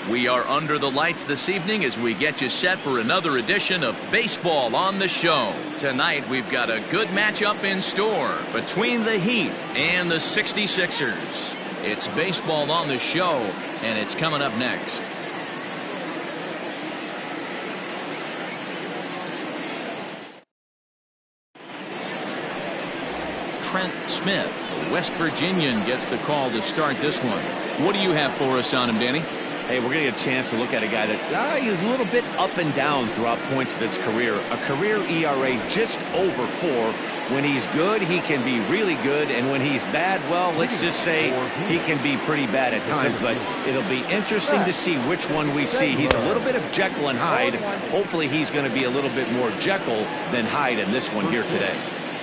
We are under the lights this evening as we get you set for another edition of Baseball on the Show. Tonight we've got a good matchup in store between the Heat and the 66ers. It's Baseball on the Show, and it's coming up next. Trent Smith, the West Virginian, gets the call to start this one. What do you have for us on him, Danny? Hey, we're going to get a chance to look at a guy that he's a little bit up and down throughout points of his career. A career ERA just over 4. When he's good, he can be really good. And when he's bad, well, let's just say he can be pretty bad at times. But it'll be interesting to see which one we see. He's a little bit of Jekyll and Hyde. Hopefully he's going to be a little bit more Jekyll than Hyde in this one here today.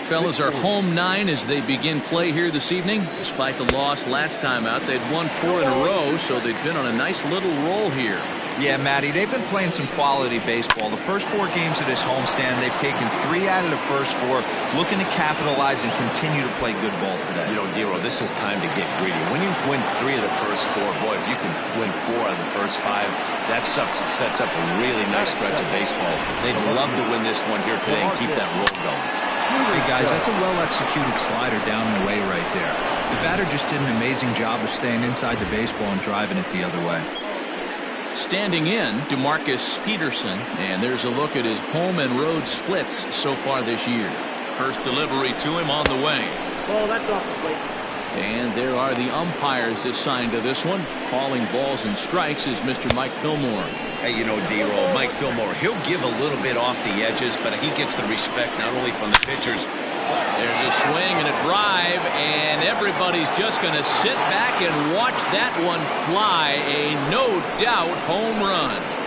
Fellas are home 9 as they begin play here this evening. Despite the loss last time out, they'd won 4 in a row, so they've been on a nice little roll here. Yeah, Matty, they've been playing some quality baseball. The first 4 games of this homestand, they've taken 3 out of the first 4, looking to capitalize and continue to play good ball today. You know, Dero, this is time to get greedy. When you win 3 of the first 4, boy, if you can win 4 out of the first 5, that sets up a really nice stretch of baseball. They'd love to win this one here today and keep that roll going. Hey guys, that's a well-executed slider down and away right there. The batter just did an amazing job of staying inside the baseball and driving it the other way. Standing in, Demarcus Peterson, and there's a look at his home and road splits so far this year. First delivery to him on the way. Oh, that's off the plate. And there are the umpires assigned to this one. Calling balls and strikes is Mr. Mike Fillmore. Hey, you know, D-Roll, Mike Fillmore, he'll give a little bit off the edges, but he gets the respect not only from the pitchers. There's a swing and a drive, and everybody's just going to sit back and watch that one fly. A no-doubt home run.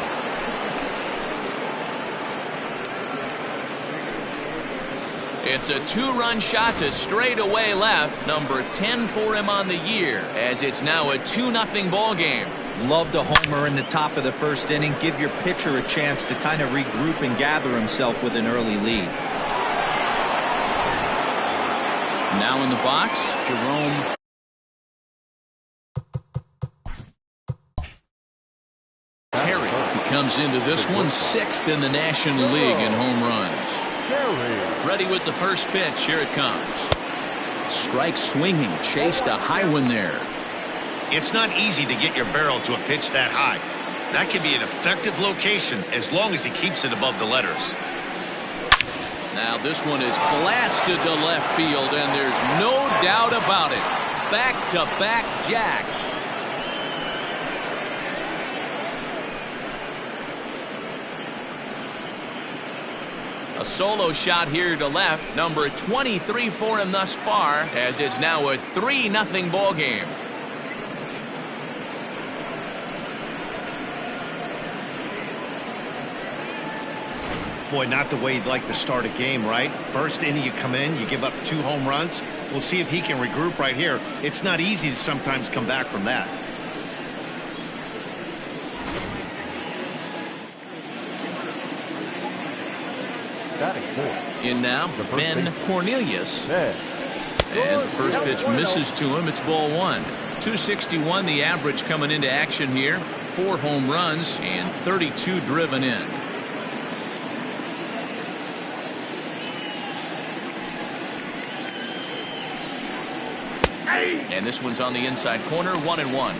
It's a 2-run shot to straightaway left, number 10 for him on the year, as it's now a 2-0 ball game. Love the homer in the top of the first inning. Give your pitcher a chance to kind of regroup and gather himself with an early lead. Now in the box, Jerome Terry, who comes into this one 6th in the National League in home runs. Ready with the first pitch. Here it comes. Strike swinging, chased a high one there. It's not easy to get your barrel to a pitch that high. That can be an effective location as long as he keeps it above the letters. Now this one is blasted to left field, and there's no doubt about it. Back-to-back jacks. A solo shot here to left, number 23 for him thus far, as it's now a 3-0 ball game. Boy, not the way you'd like to start a game, right? First inning, you come in, you give up 2 home runs. We'll see if he can regroup right here. It's not easy to sometimes come back from that. In now, Ben Cornelius. As the first pitch misses to him, it's ball 1. 261 the average coming into action here. 4 home runs and 32 driven in. And this one's on the inside corner, 1-1.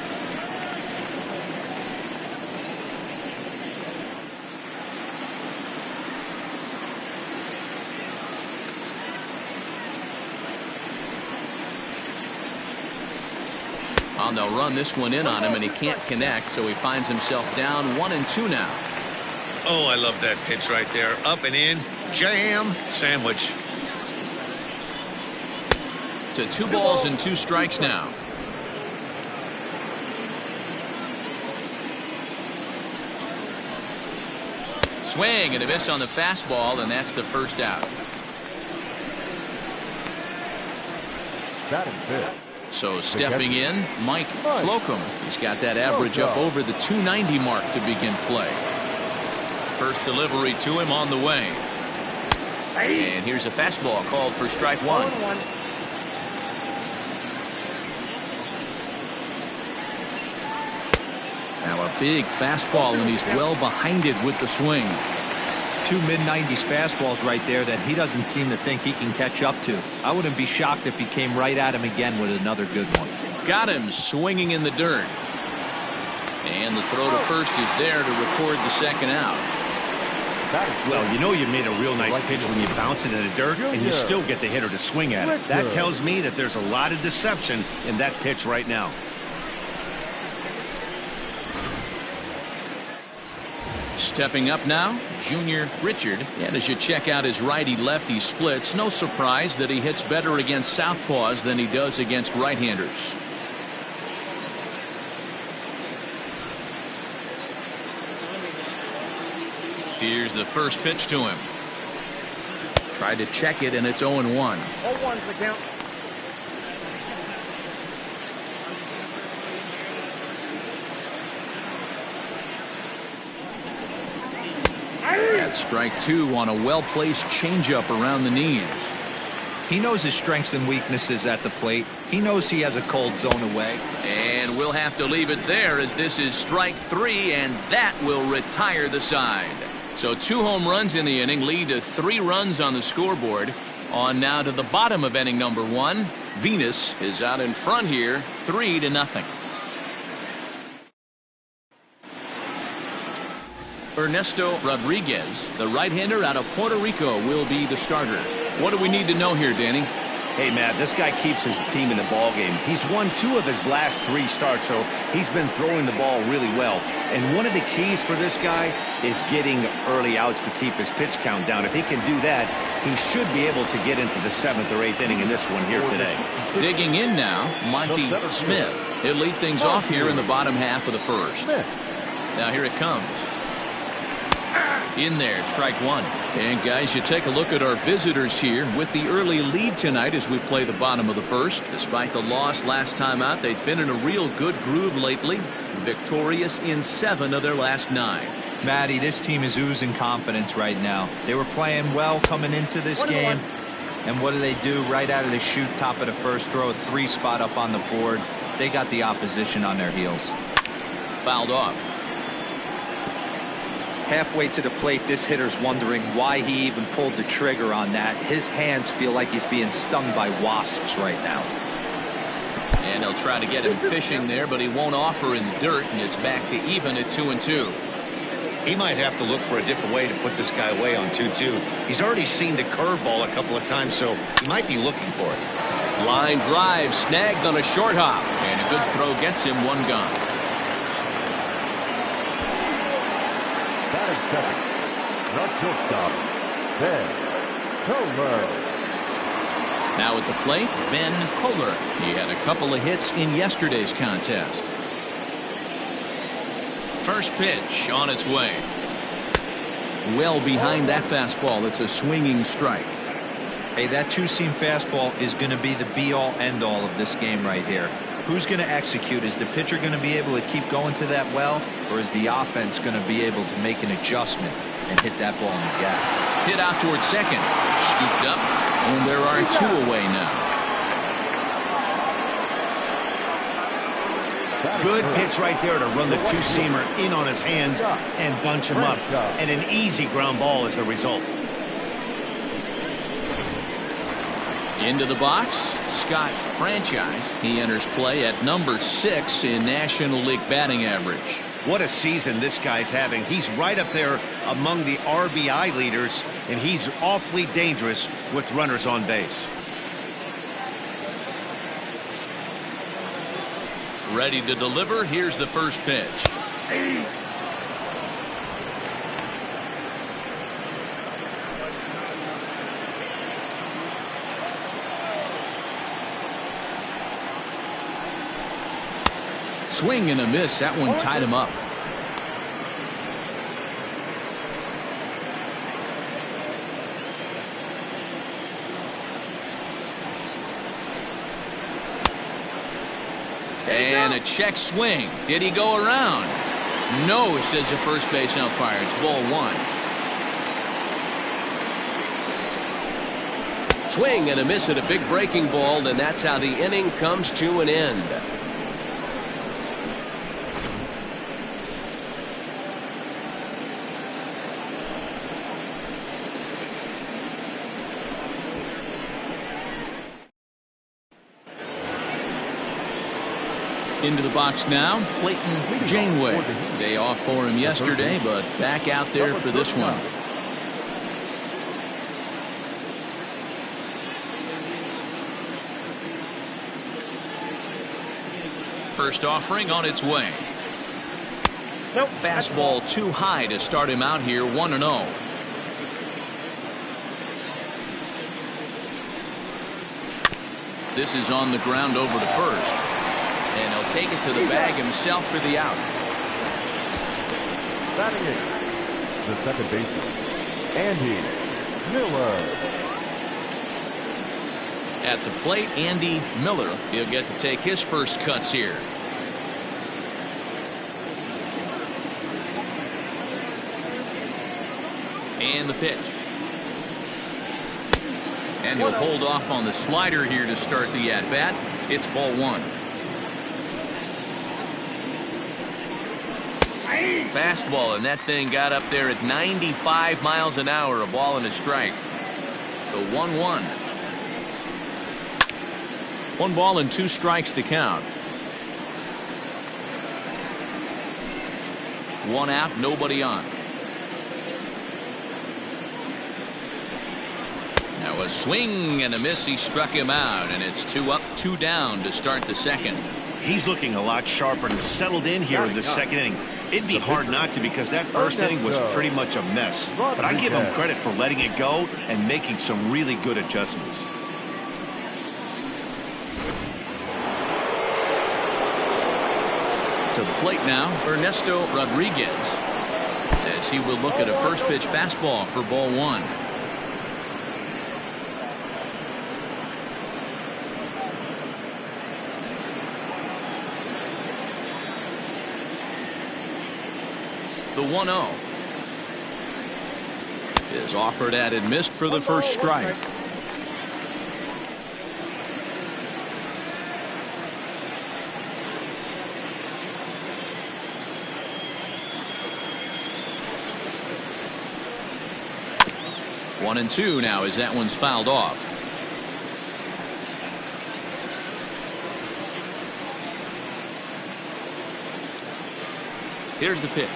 Well, they'll run this one in on him, and he can't connect, so he finds himself down 1-2 now. Oh, I love that pitch right there. Up and in, jam, sandwich. To 2 balls and 2 strikes now. Swing and a miss on the fastball, and that's the first out. So stepping in, Mike Slocum. He's got that average up over the 290 mark to begin play. First delivery to him on the way. And here's a fastball called for strike 1. Now a big fastball, and he's well behind it with the swing. 2 mid-90s fastballs right there that he doesn't seem to think he can catch up to. I wouldn't be shocked if he came right at him again with another good one. Got him swinging in the dirt. And the throw to first is there to record the second out. Well, you know you made a real nice pitch when you bounce it in the dirt and you still get the hitter to swing at it. That tells me that there's a lot of deception in that pitch right now. Stepping up now, junior Richard. And as you check out his righty-lefty splits, no surprise that he hits better against southpaws than he does against right-handers. Here's the first pitch to him. Tried to check it, and it's 0-1. 0-1's the count. That's strike 2 on a well-placed changeup around the knees. He knows his strengths and weaknesses at the plate. He knows he has a cold zone away. And we'll have to leave it there, as this is strike 3, and that will retire the side. So 2 home runs in the inning lead to 3 runs on the scoreboard. On now to the bottom of inning number 1. Venus is out in front here, 3-0. Ernesto Rodriguez, the right-hander out of Puerto Rico, will be the starter. What do we need to know here, Danny? Hey, Matt, this guy keeps his team in the ball game. He's won 2 of his last 3 starts, so he's been throwing the ball really well. And one of the keys for this guy is getting early outs to keep his pitch count down. If he can do that, he should be able to get into the 7th or 8th inning in this one here today. Digging in now, Monty Smith. He'll lead things off here in the bottom half of the first. Now here it comes. In there, strike 1. And guys, you take a look at our visitors here with the early lead tonight as we play the bottom of the first. Despite the loss last time out, they've been in a real good groove lately. Victorious in 7 of their last 9. Matty, this team is oozing confidence right now. They were playing well coming into this game. And what do? Right out of the chute, top of the first, throw a 3 spot up on the board. They got the opposition on their heels. Fouled off. Halfway to the plate, this hitter's wondering why he even pulled the trigger on that. His hands feel like he's being stung by wasps right now. And he'll try to get him fishing there, but he won't offer in the dirt, and it's back to even at 2-2. He might have to look for a different way to put this guy away on 2-2. He's already seen the curveball a couple of times, so he might be looking for it. Line drive snagged on a short hop, and a good throw gets him 1 gone. Second, the shortstop, Ben Kohler. Now at the plate, Ben Kohler. He had a couple of hits in yesterday's contest. First pitch on its way. Well behind that fastball. It's a swinging strike. Hey, that 2-seam fastball is going to be the be-all, end-all of this game right here. Who's going to execute? Is the pitcher going to be able to keep going to that well, or is the offense going to be able to make an adjustment and hit that ball in the gap? Hit out towards second. Scooped up, and there are 2 away now. Good pitch right there to run the 2-seamer in on his hands and bunch him up. And an easy ground ball is the result. Into the box, Scott Franchise. He enters play at number 6 in National League batting average. What a season this guy's having. He's right up there among the RBI leaders, and he's awfully dangerous with runners on base. Ready to deliver. Here's the first pitch. Swing and a miss. That one tied him up. And a check swing. Did he go around? No, says the first base umpire. It's ball 1. Swing and a miss at a big breaking ball, and that's how the inning comes to an end. Into the box now, Clayton Janeway. Day off for him yesterday, but back out there for this one. First offering on its way. Fastball too high to start him out here, 1-0. This is on the ground over to first. And he'll take it to the bag himself for the out. Batting in, the second baseman, Andy Miller. At the plate, Andy Miller. He'll get to take his first cuts here. And the pitch. And he'll hold off on the slider here to start the at-bat. It's ball one. Fastball, and that thing got up there at 95 miles an hour, a ball and a strike. The 1-1. 1 ball and 2 strikes to count. 1 out, nobody on. Now a swing and a miss. He struck him out, and it's 2 up, 2 down to start the second. He's looking a lot sharper and settled in here in the second inning. It'd be hard not to, because that first inning was pretty much a mess. But I give him credit for letting it go and making some really good adjustments. To the plate now, Ernesto Rodriguez, as he will look at a first pitch fastball for ball one. The 1-0 is offered at and missed for the first strike. One and two now as that one's fouled off. Here's the pitch.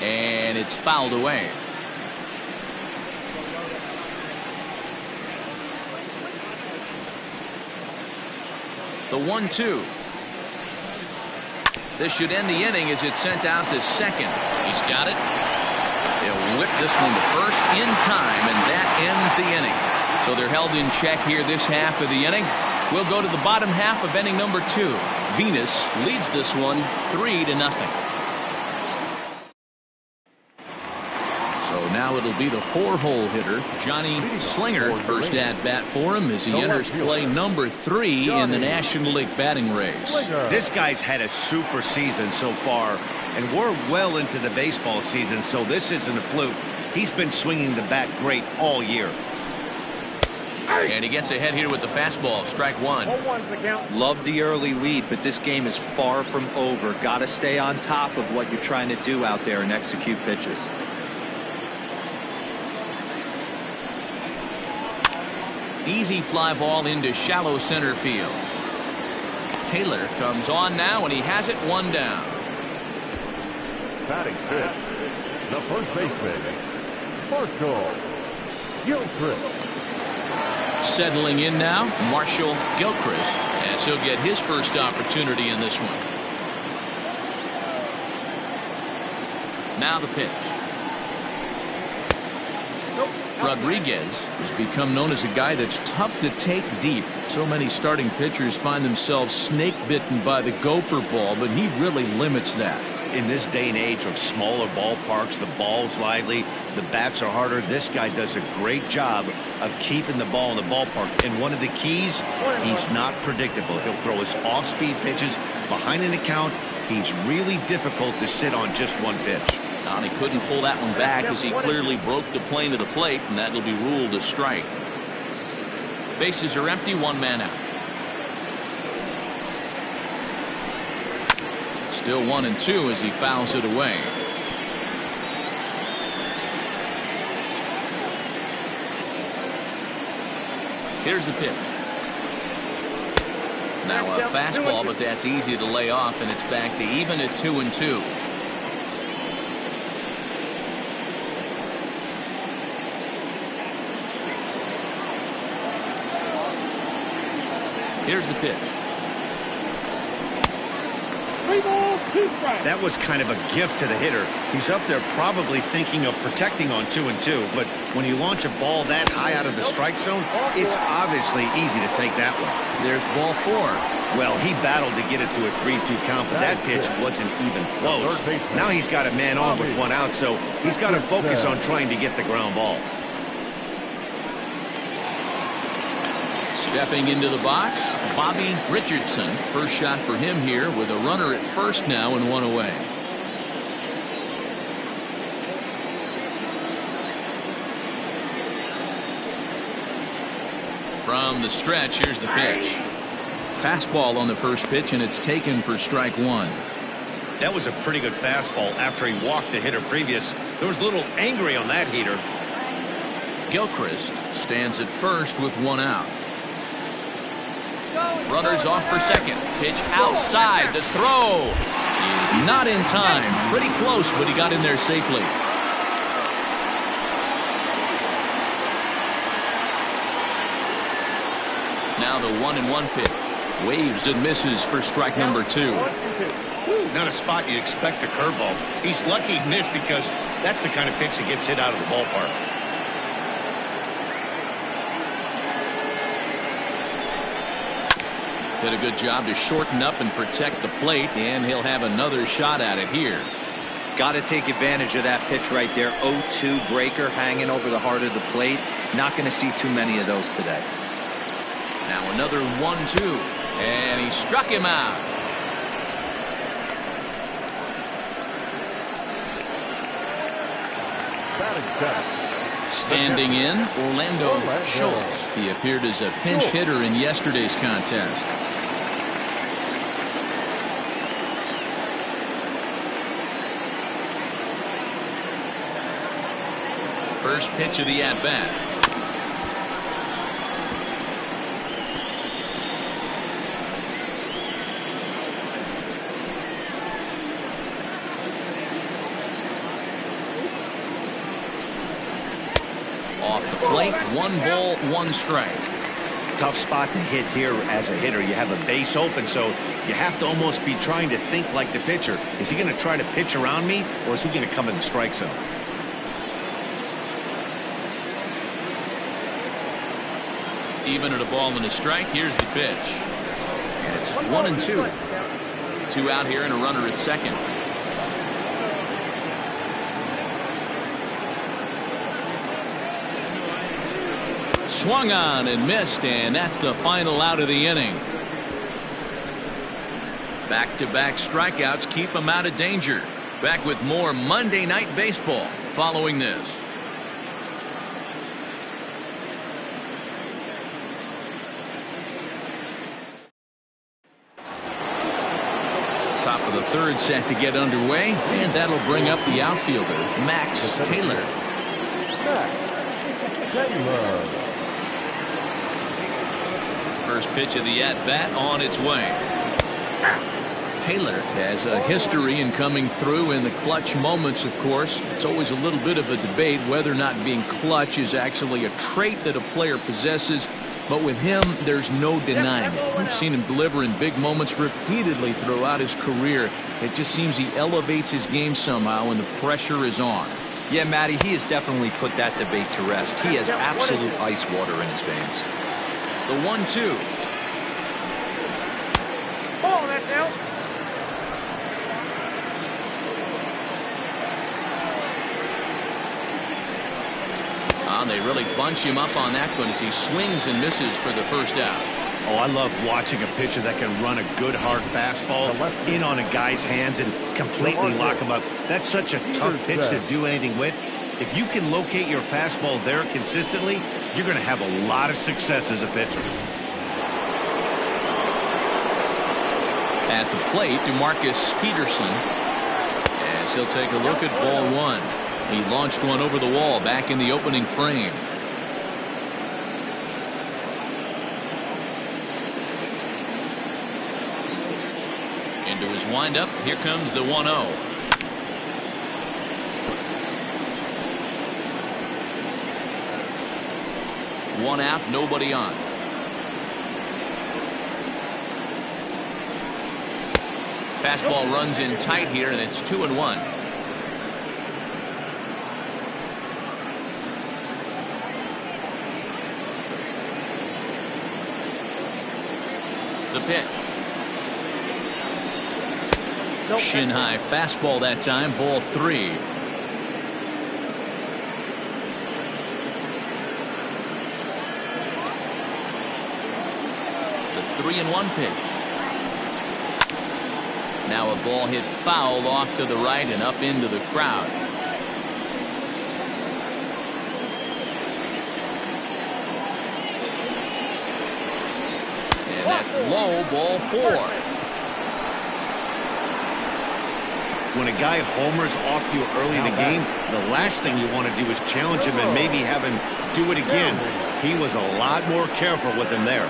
And it's fouled away. The 1-2. This should end the inning as it's sent out to second. He's got it. They'll whip this one to first in time, and that ends the inning. So they're held in check here this half of the inning. We'll go to the bottom half of inning number 2. Venus leads this one 3-0. So now it'll be the 4-hole hitter, Johnny Slinger, first at bat for him as he enters play number 3 in the National League batting race. This guy's had a super season so far, and we're well into the baseball season, so this isn't a fluke. He's been swinging the bat great all year. And he gets ahead here with the fastball, strike one. Love the early lead, but this game is far from over. Got to stay on top of what you're trying to do out there and execute pitches. Easy fly ball into shallow center field. Taylor comes on now, and he has it 1 down. Batting fifth, the first baseman, Marshall Gilchrist. Settling in now, Marshall Gilchrist, as he'll get his first opportunity in this one. Now the pitch. Rodriguez has become known as a guy that's tough to take deep. So many starting pitchers find themselves snake bitten by the gopher ball, but he really limits that. In this day and age of smaller ballparks, the ball's lively, the bats are harder. This guy does a great job of keeping the ball in the ballpark. And one of the keys, he's not predictable. He'll throw his off-speed pitches behind an account. He's really difficult to sit on just one pitch. And he couldn't pull that one back as he clearly broke the plane of the plate, and that'll be ruled a strike. Bases are empty, 1 man out. Still 1-2 as he fouls it away. Here's the pitch. Now a fastball, but that's easy to lay off, and it's back to even at 2-2. Here's the pitch. That was kind of a gift to the hitter. He's up there probably thinking of protecting on 2-2, but when you launch a ball that high out of the strike zone, it's obviously easy to take that one. There's ball 4. Well, he battled to get it to a 3-2 count, but that pitch wasn't even close. Now he's got a man on with 1 out, so he's got to focus on trying to get the ground ball. Stepping into the box, Bobby Richardson. First shot for him here with a runner at first now and 1 away. From the stretch, here's the pitch. Fastball on the first pitch, and it's taken for strike 1. That was a pretty good fastball after he walked the hitter previous. There was a little angry on that heater. Gilchrist stands at first with 1 out. Runners off for second. Pitch outside. The throw. Not in time. Pretty close, but he got in there safely. Now the 1-1 pitch. Waves and misses for strike number 2. Not a spot you'd expect a curveball. He's lucky he missed because that's the kind of pitch that gets hit out of the ballpark. Did a good job to shorten up and protect the plate, and he'll have another shot at it here. Got to take advantage of that pitch right there. 0-2 breaker hanging over the heart of the plate. Not going to see too many of those today. Now another 1-2, and he struck him out. Standing in, Orlando Schultz. He appeared as a pinch hitter in yesterday's contest. First pitch of the at-bat. Off the plate, 1 ball, 1 strike. Tough spot to hit here as a hitter. You have a base open, so you have to almost be trying to think like the pitcher. Is he going to try to pitch around me, or is he going to come in the strike zone? Even at a ball and a strike, here's the pitch. And it's 1-2. 2 out here and a runner at second. Swung on and missed, and that's the final out of the inning. Back-to-back strikeouts keep him out of danger. Back with more Monday Night Baseball following this. Top of the third set to get underway, and that'll bring up the outfielder, Max Taylor. First pitch of the at-bat on its way. Taylor has a history in coming through in the clutch moments, of course. It's always a little bit of a debate whether or not being clutch is actually a trait that a player possesses. But with him, there's no denying it. We've seen him deliver in big moments repeatedly throughout his career. It just seems he elevates his game somehow when the pressure is on. Yeah, Matty, he has definitely put that debate to rest. He has absolute ice water in his veins. The 1-2. Ball, that's out. They really bunch him up on that one as he swings and misses for the first out. Oh, I love watching a pitcher that can run a good hard fastball in on a guy's hands and completely lock him up. That's such a tough pitch to do anything with. If you can locate your fastball there consistently, you're going to have a lot of success as a pitcher. At the plate, Demarcus Peterson, as he'll take a look at ball 1. He launched one over the wall back in the opening frame. Wind up. Here comes the 1-0. One out, nobody on. Fastball runs in tight here, and it's 2-1. The pitch. Shin high fastball that time. Ball 3. The 3-1 pitch. Now a ball hit foul off to the right and up into the crowd. And that's low. Ball 4. When a guy homers off you early in the game, the last thing you want to do is challenge him and maybe have him do it again. He was a lot more careful with him there.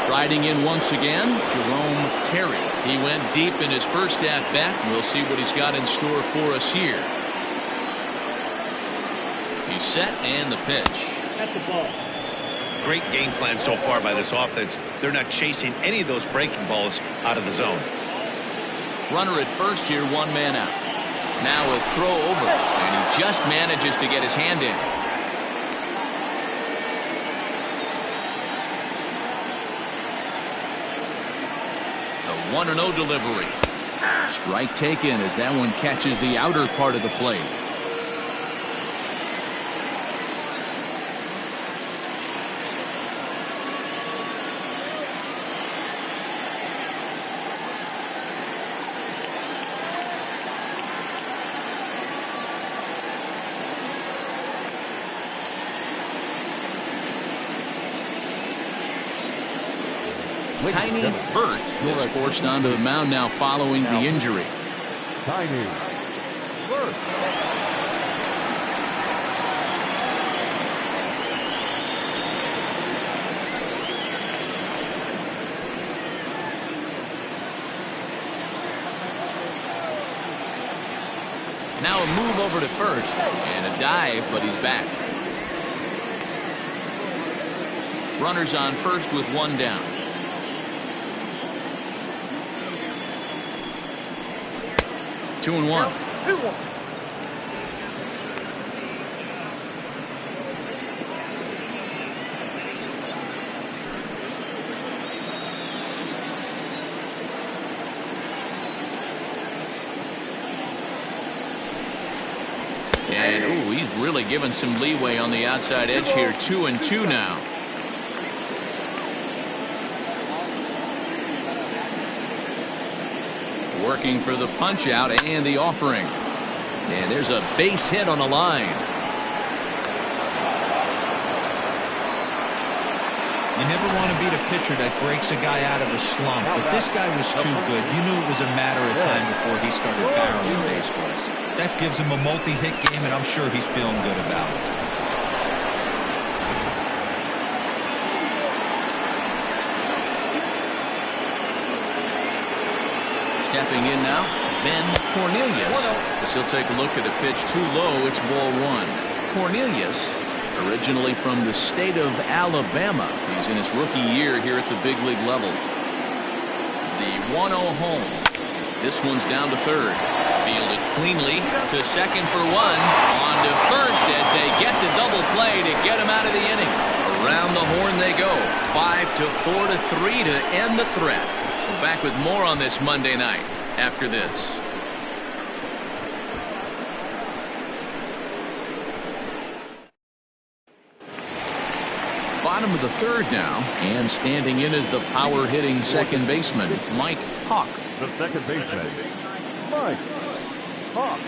Striding in once again, Jerome Terry. He went deep in his first at bat. We'll see what he's got in store for us here. He's set and the pitch. At the ball. Great game plan so far by this offense. They're not chasing any of those breaking balls out of the zone. Runner at first here, 1 man out. Now a throw over, and he just manages to get his hand in. The 1-0 delivery. Strike taken as that one catches the outer part of the plate. Tiny Burt is forced onto the mound now following the injury. Tiny Burt. Now a move over to first and a dive, but he's back. Runners on first with 1 down. 2-1. 2-1. And ooh, he's really given some leeway on the outside edge here. 2-2 now. Working for the punch out and the offering. And there's a base hit on the line. You never want to beat a pitcher that breaks a guy out of a slump, but this guy was too good. You knew it was a matter of time before he started barreling baseballs. That gives him a multi-hit game, and I'm sure he's feeling good about it. Stepping in now, Ben Cornelius. As he'll take a look at a pitch too low. It's ball 1. Cornelius, originally from the state of Alabama. He's in his rookie year here at the big league level. The 1-0 home. This one's down to third. Fielded cleanly to second for 1. On to first as they get the double play to get him out of the inning. Around the horn they go. 5-4 to 3 to end the threat. We're back with more on this Monday night after this. Bottom of the third now, and standing in is the power-hitting second baseman, Mike Hawk. The second baseman, Mike Hawk.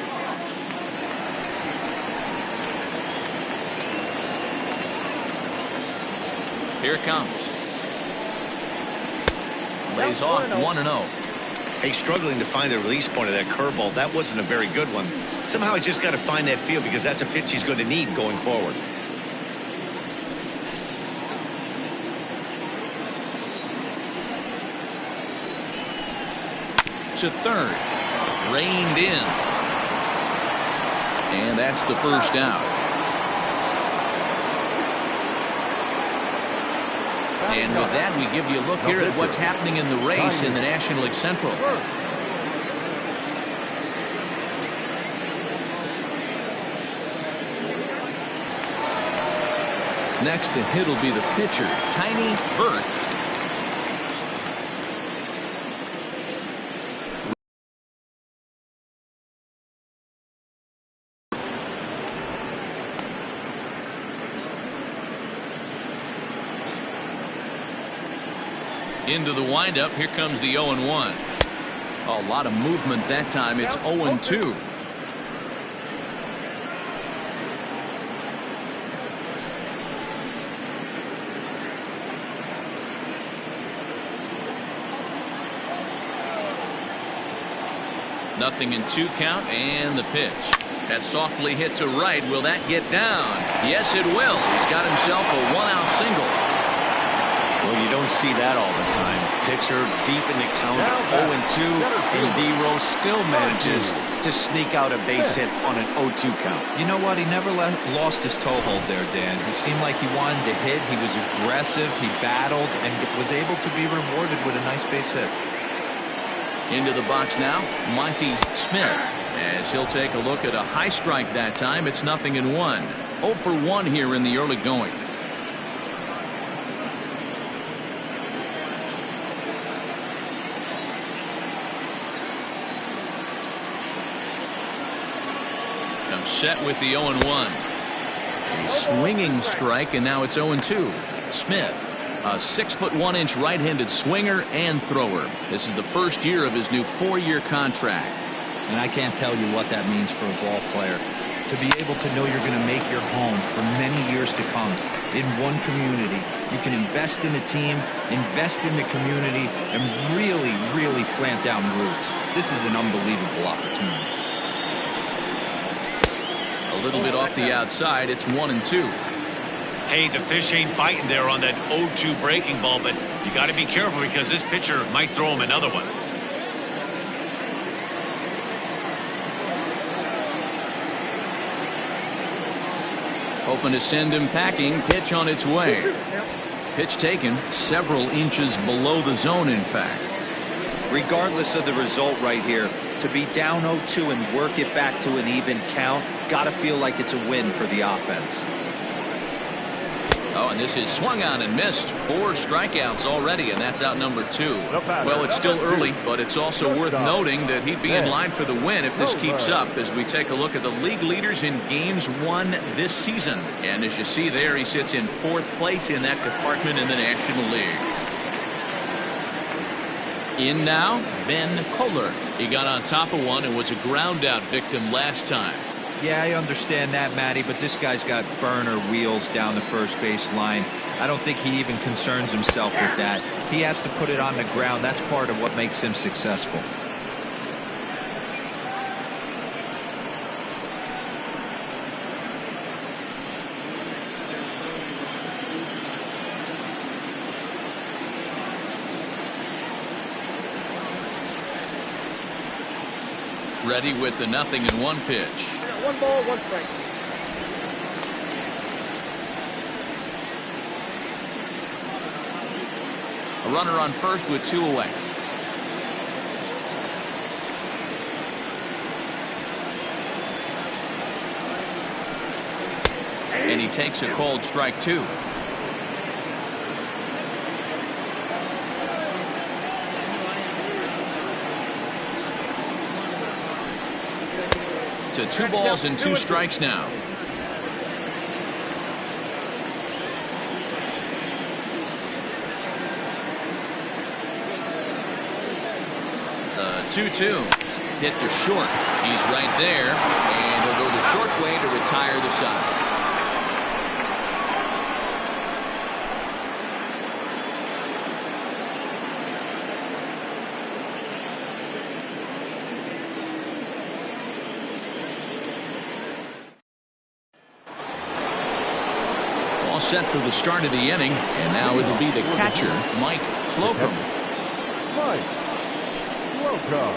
Here it comes. Lays off 1-0. Hey, struggling to find the release point of that curveball. That wasn't a very good one. Somehow he's just got to find that feel because that's a pitch he's going to need going forward. to third. Reined in. And that's the first out. And with that, we give you a look here at what's happening in the race in the National League Central. Next to hit will be the pitcher, Tiny Burke. Into the windup. Here comes the 0-1. A lot of movement that time. It's 0-2. Nothing in 2 count, and the pitch. That's softly hit to right. Will that get down? Yes, it will. He's got himself a 1-out single. Well, you don't see that all the time. Pitcher deep in the count, 0-2, and D-Row still manages to sneak out a base hit on an 0-2 count. You know what? He never lost his toehold there, Dan. He seemed like he wanted to hit. He was aggressive. He battled and was able to be rewarded with a nice base hit. Into the box now, Monty Smith. As he'll take a look at a high strike that time. It's 0-1. 0 for 1 here in the early going. Set with the 0-1. A swinging strike, and now it's 0-2. Smith, a 6'1" right-handed swinger and thrower. This is the first year of his new 4-year contract. And I can't tell you what that means for a ball player. To be able to know you're going to make your home for many years to come in one community. You can invest in the team, invest in the community, and really, really plant down roots. This is an unbelievable opportunity. A little bit off the outside. It's 1-2. Hey, the fish ain't biting there on that 0-2 breaking ball, but you got to be careful because this pitcher might throw him another one. Hoping to send him packing. Pitch on its way. Pitch taken several inches below the zone, in fact. Regardless of the result right here, to be down 0-2 and work it back to an even count, got to feel like it's a win for the offense. Oh, and this is swung on and missed. 4 strikeouts already, and that's out number 2. Well, it's still early, but it's also worth noting that he'd be in line for the win if this keeps up as we take a look at the league leaders in games won this season. And as you see there, he sits in 4th place in that department in the National League. In now, Ben Kohler. He got on top of one and was a ground out victim last time. Yeah, I understand that, Matty, but this guy's got burner wheels down the first base line. I don't think he even concerns himself with that. He has to put it on the ground. That's part of what makes him successful. Ready with the 0-1 pitch. 1 ball, 1 strike. A runner on first with 2 away. And he takes a called strike 2. To 2 balls and 2 strikes now. The 2-2 hit to short. He's right there, and he'll go the short way to retire the side. Set for the start of the inning, and now it'll be the catcher, Mike Slocum. Welcome.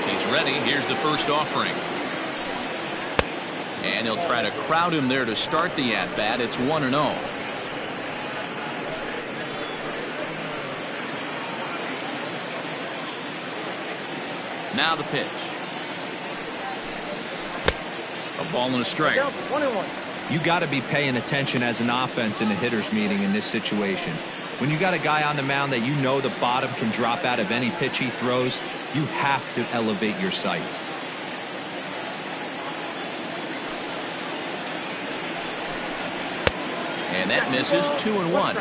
He's ready. Here's the first offering. And he'll try to crowd him there to start the at-bat. It's 1-0. Now the pitch. A ball and a strike. You got to be paying attention as an offense in a hitter's meeting in this situation. When you got a guy on the mound that you know the bottom can drop out of any pitch he throws, you have to elevate your sights. And that misses. 2-1.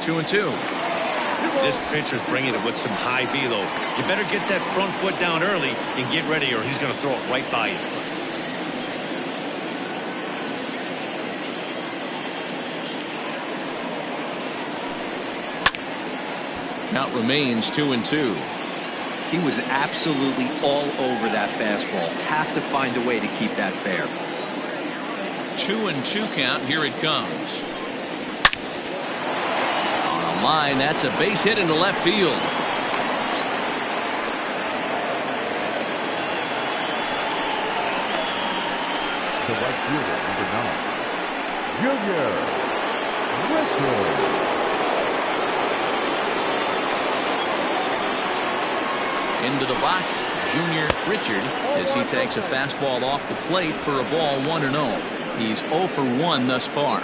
Two and two. This pitcher's bringing it with some high velo. You better get that front foot down early and get ready, or he's going to throw it right by you. Count remains 2-2. He was absolutely all over that fastball. Have to find a way to keep that fair. 2-2 count. Here it comes. On a line, that's a base hit into left field. The right fielder, number 9, Junior Richardson. Into the box, Junior Richard, as he takes a fastball off the plate for a ball. 1-0. He's 0 for 1 thus far.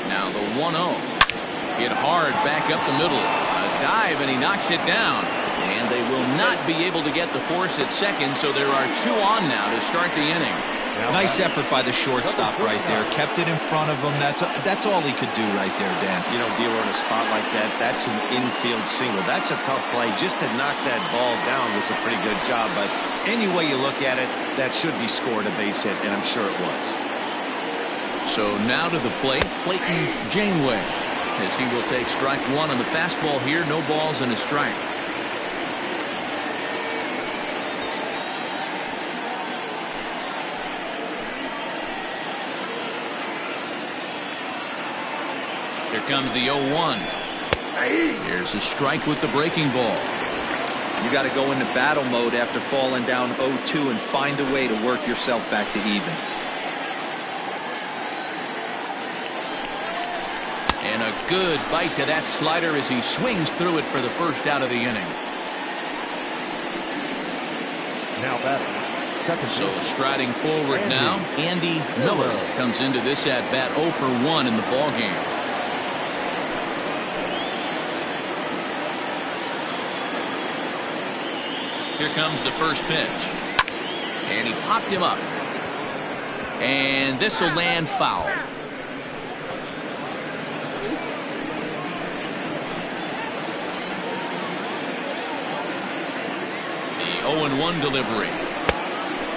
Now the 1-0. Hit hard back up the middle. A dive, and he knocks it down. And they will not be able to get the force at second, so there are 2 on now to start the inning. Nice effort by the shortstop right there. Kept it in front of him. That's all he could do right there, Dan. You know, dealer in a spot like that, that's an infield single. That's a tough play. Just to knock that ball down was a pretty good job. But any way you look at it, that should be scored a base hit, and I'm sure it was. So now to the plate, Clayton Janeway, as he will take strike 1 on the fastball here. No balls and a strike. Here comes the 0-1. Here's a strike with the breaking ball. You got to go into battle mode after falling down 0-2 and find a way to work yourself back to even. And a good bite to that slider as he swings through it for the first out of the inning. Now batting. So striding forward now, Andy Miller comes into this at bat 0 for 1 in the ball game. Here comes the first pitch. And he popped him up. And this will land foul. The 0-1 delivery.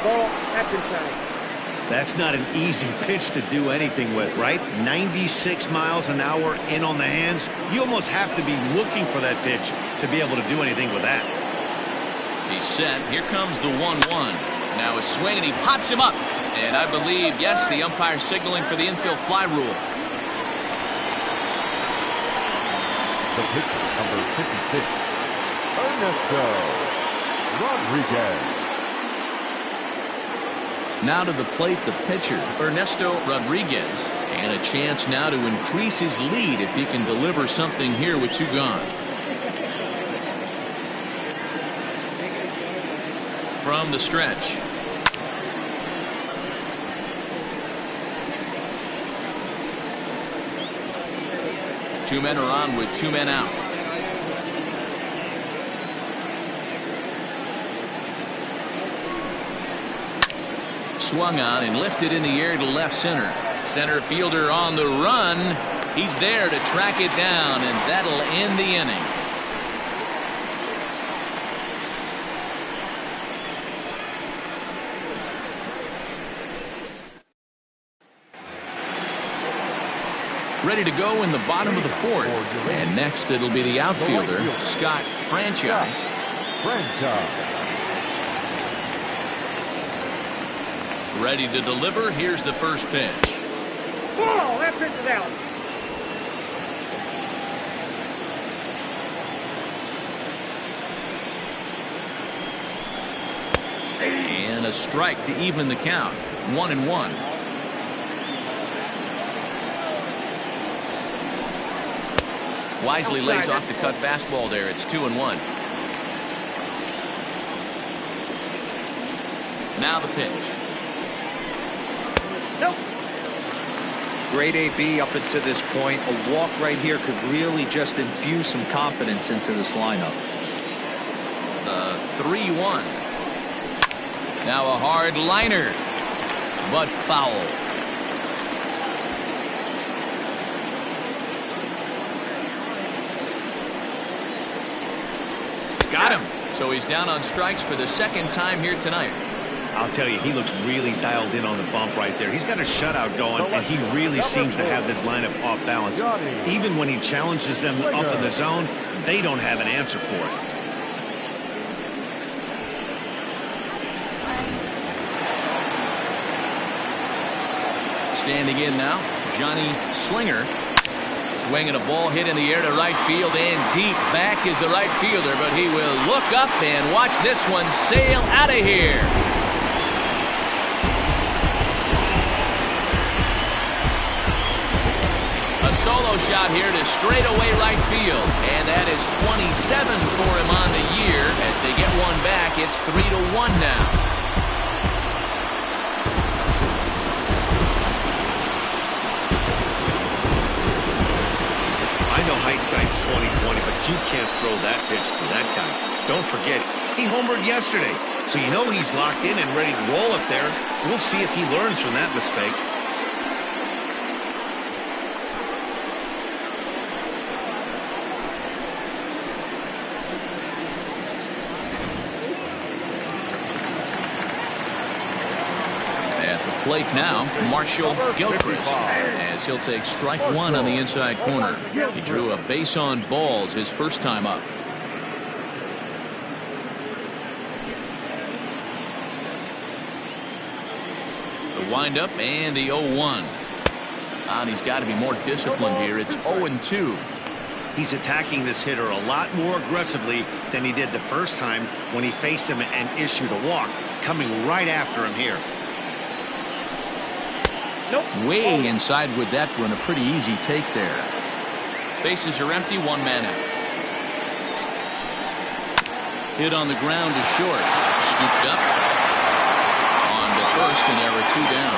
Ball after time. That's not an easy pitch to do anything with, right? 96 miles an hour in on the hands. You almost have to be looking for that pitch to be able to do anything with that. He's set. Here comes the 1-1. Now a swing, and he pops him up. And I believe, yes, the umpire signaling for the infield fly rule. The pitcher, number 56, Ernesto Rodriguez. Now to the plate, the pitcher, Ernesto Rodriguez. And a chance now to increase his lead if he can deliver something here with 2 gone. From the stretch. Two men are on with 2 men out. Swung on and lifted in the air to left center. Center fielder on the run. He's there to track it down, and that'll end the inning. ready to go in the bottom of the fourth. And next it'll be the outfielder, Scott Franchise. Ready to deliver. Here's the first pitch. Whoa, that pitch is out. And a strike to even the count. 1-1. Wisely lays off the cut fastball there. It's 2-1. Now the pitch. Nope. Great AB up until this point. A walk right here could really just infuse some confidence into this lineup. The 3-1. Now a hard liner, but foul. Got him. So he's down on strikes for the second time here tonight. I'll tell you, he looks really dialed in on the bump right there. He's got a shutout going, and he really seems to have this lineup off balance. Even when he challenges them up in the zone, they don't have an answer for it. Standing in now, Johnny Slinger. Swinging a ball hit in the air to right field, and deep back is the right fielder, but he will look up and watch this one sail out of here. A solo shot here to straightaway right field, and that is 27 for him on the year. As they get one back, it's 3-1 now. I know hindsight's 20/20, but you can't throw that pitch to that guy. Don't forget, he homered yesterday, so you know he's locked in and ready to roll up there. We'll see if he learns from that mistake. Plate now, Marshall Gilchrist, as he'll take strike one on the inside corner. He drew a base on balls his first time up. The windup and the 0-1. And he's got to be more disciplined here. It's 0-2. He's attacking this hitter a lot more aggressively than he did the first time when he faced him and issued a walk, coming right after him here. Nope. Way inside with that one. A pretty easy take there. Bases are empty. One man out. Hit on the ground to short. Scooped up. On to first, and there are two down.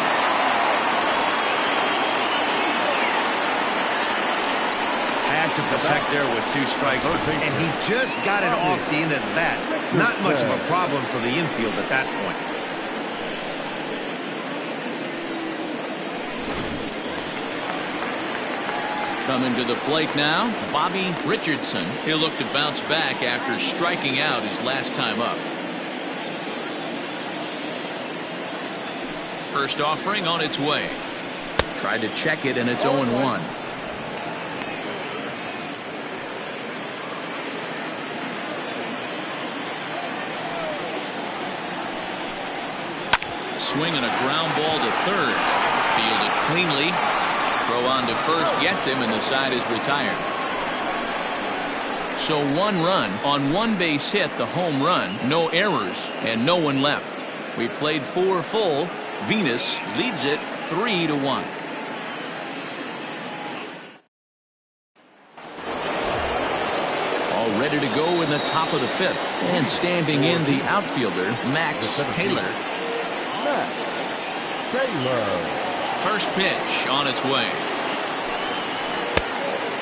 Had to protect there with two strikes, and he just got it off the end of the bat. Not much of a problem for the infield at that point. Coming to the plate now, Bobby Richardson. He'll look to bounce back after striking out his last time up. First offering on its way. Tried to check it, and it's 0-1. Swinging a ground ball to third. Fielded cleanly. Throw on to first gets him, and the side is retired. So one run on one base hit, the home run, no errors, and no one left. We played 4 full. Venus leads it 3-1. All ready to go in the top of the 5th, and standing in the outfielder, Max Taylor. First pitch on its way.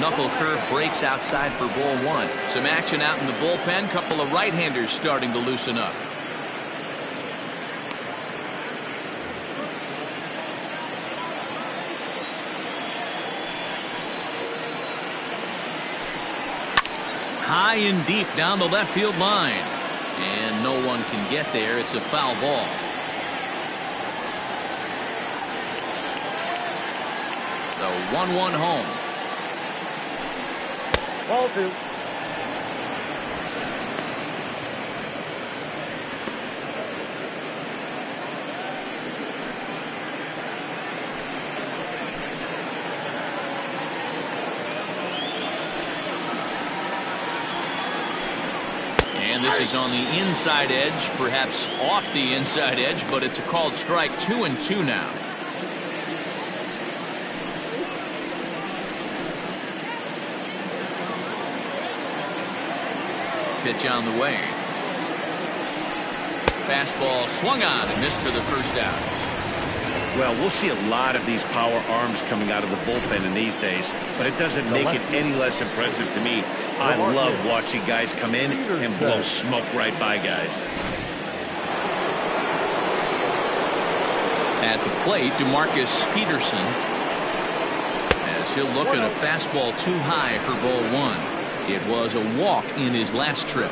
Knuckle curve breaks outside for ball 1. Some action out in the bullpen. Couple of right-handers starting to loosen up. High and deep down the left field line. And no one can get there. It's a foul ball. The 1-1 home. Ball 2. And this is on the inside edge, perhaps off the inside edge, but it's a called strike. 2-2 now. Pitch on the way. Fastball swung on and missed for the first out. Well, we'll see a lot of these power arms coming out of the bullpen in these days, but it doesn't make it any less impressive to me. I love watching guys come in and blow smoke right by guys. At the plate, Demarcus Peterson, as he'll look at a fastball too high for ball 1. It was a walk in his last trip.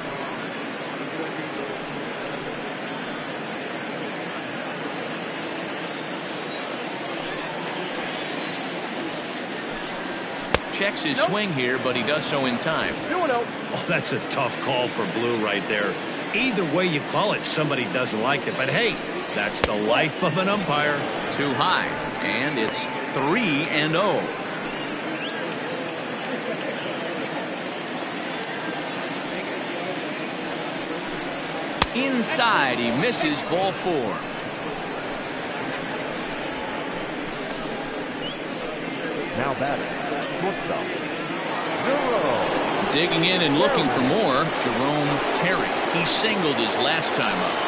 Checks his swing here, but he does so in time. Oh, that's a tough call for Blue right there. Either way you call it, somebody doesn't like it. But hey, that's the life of an umpire. Too high, and it's 3-0. Inside, he misses. Ball 4. Now batting, shortstop, Jerome. Digging in and looking for more, Jerome Terry. He singled his last time up.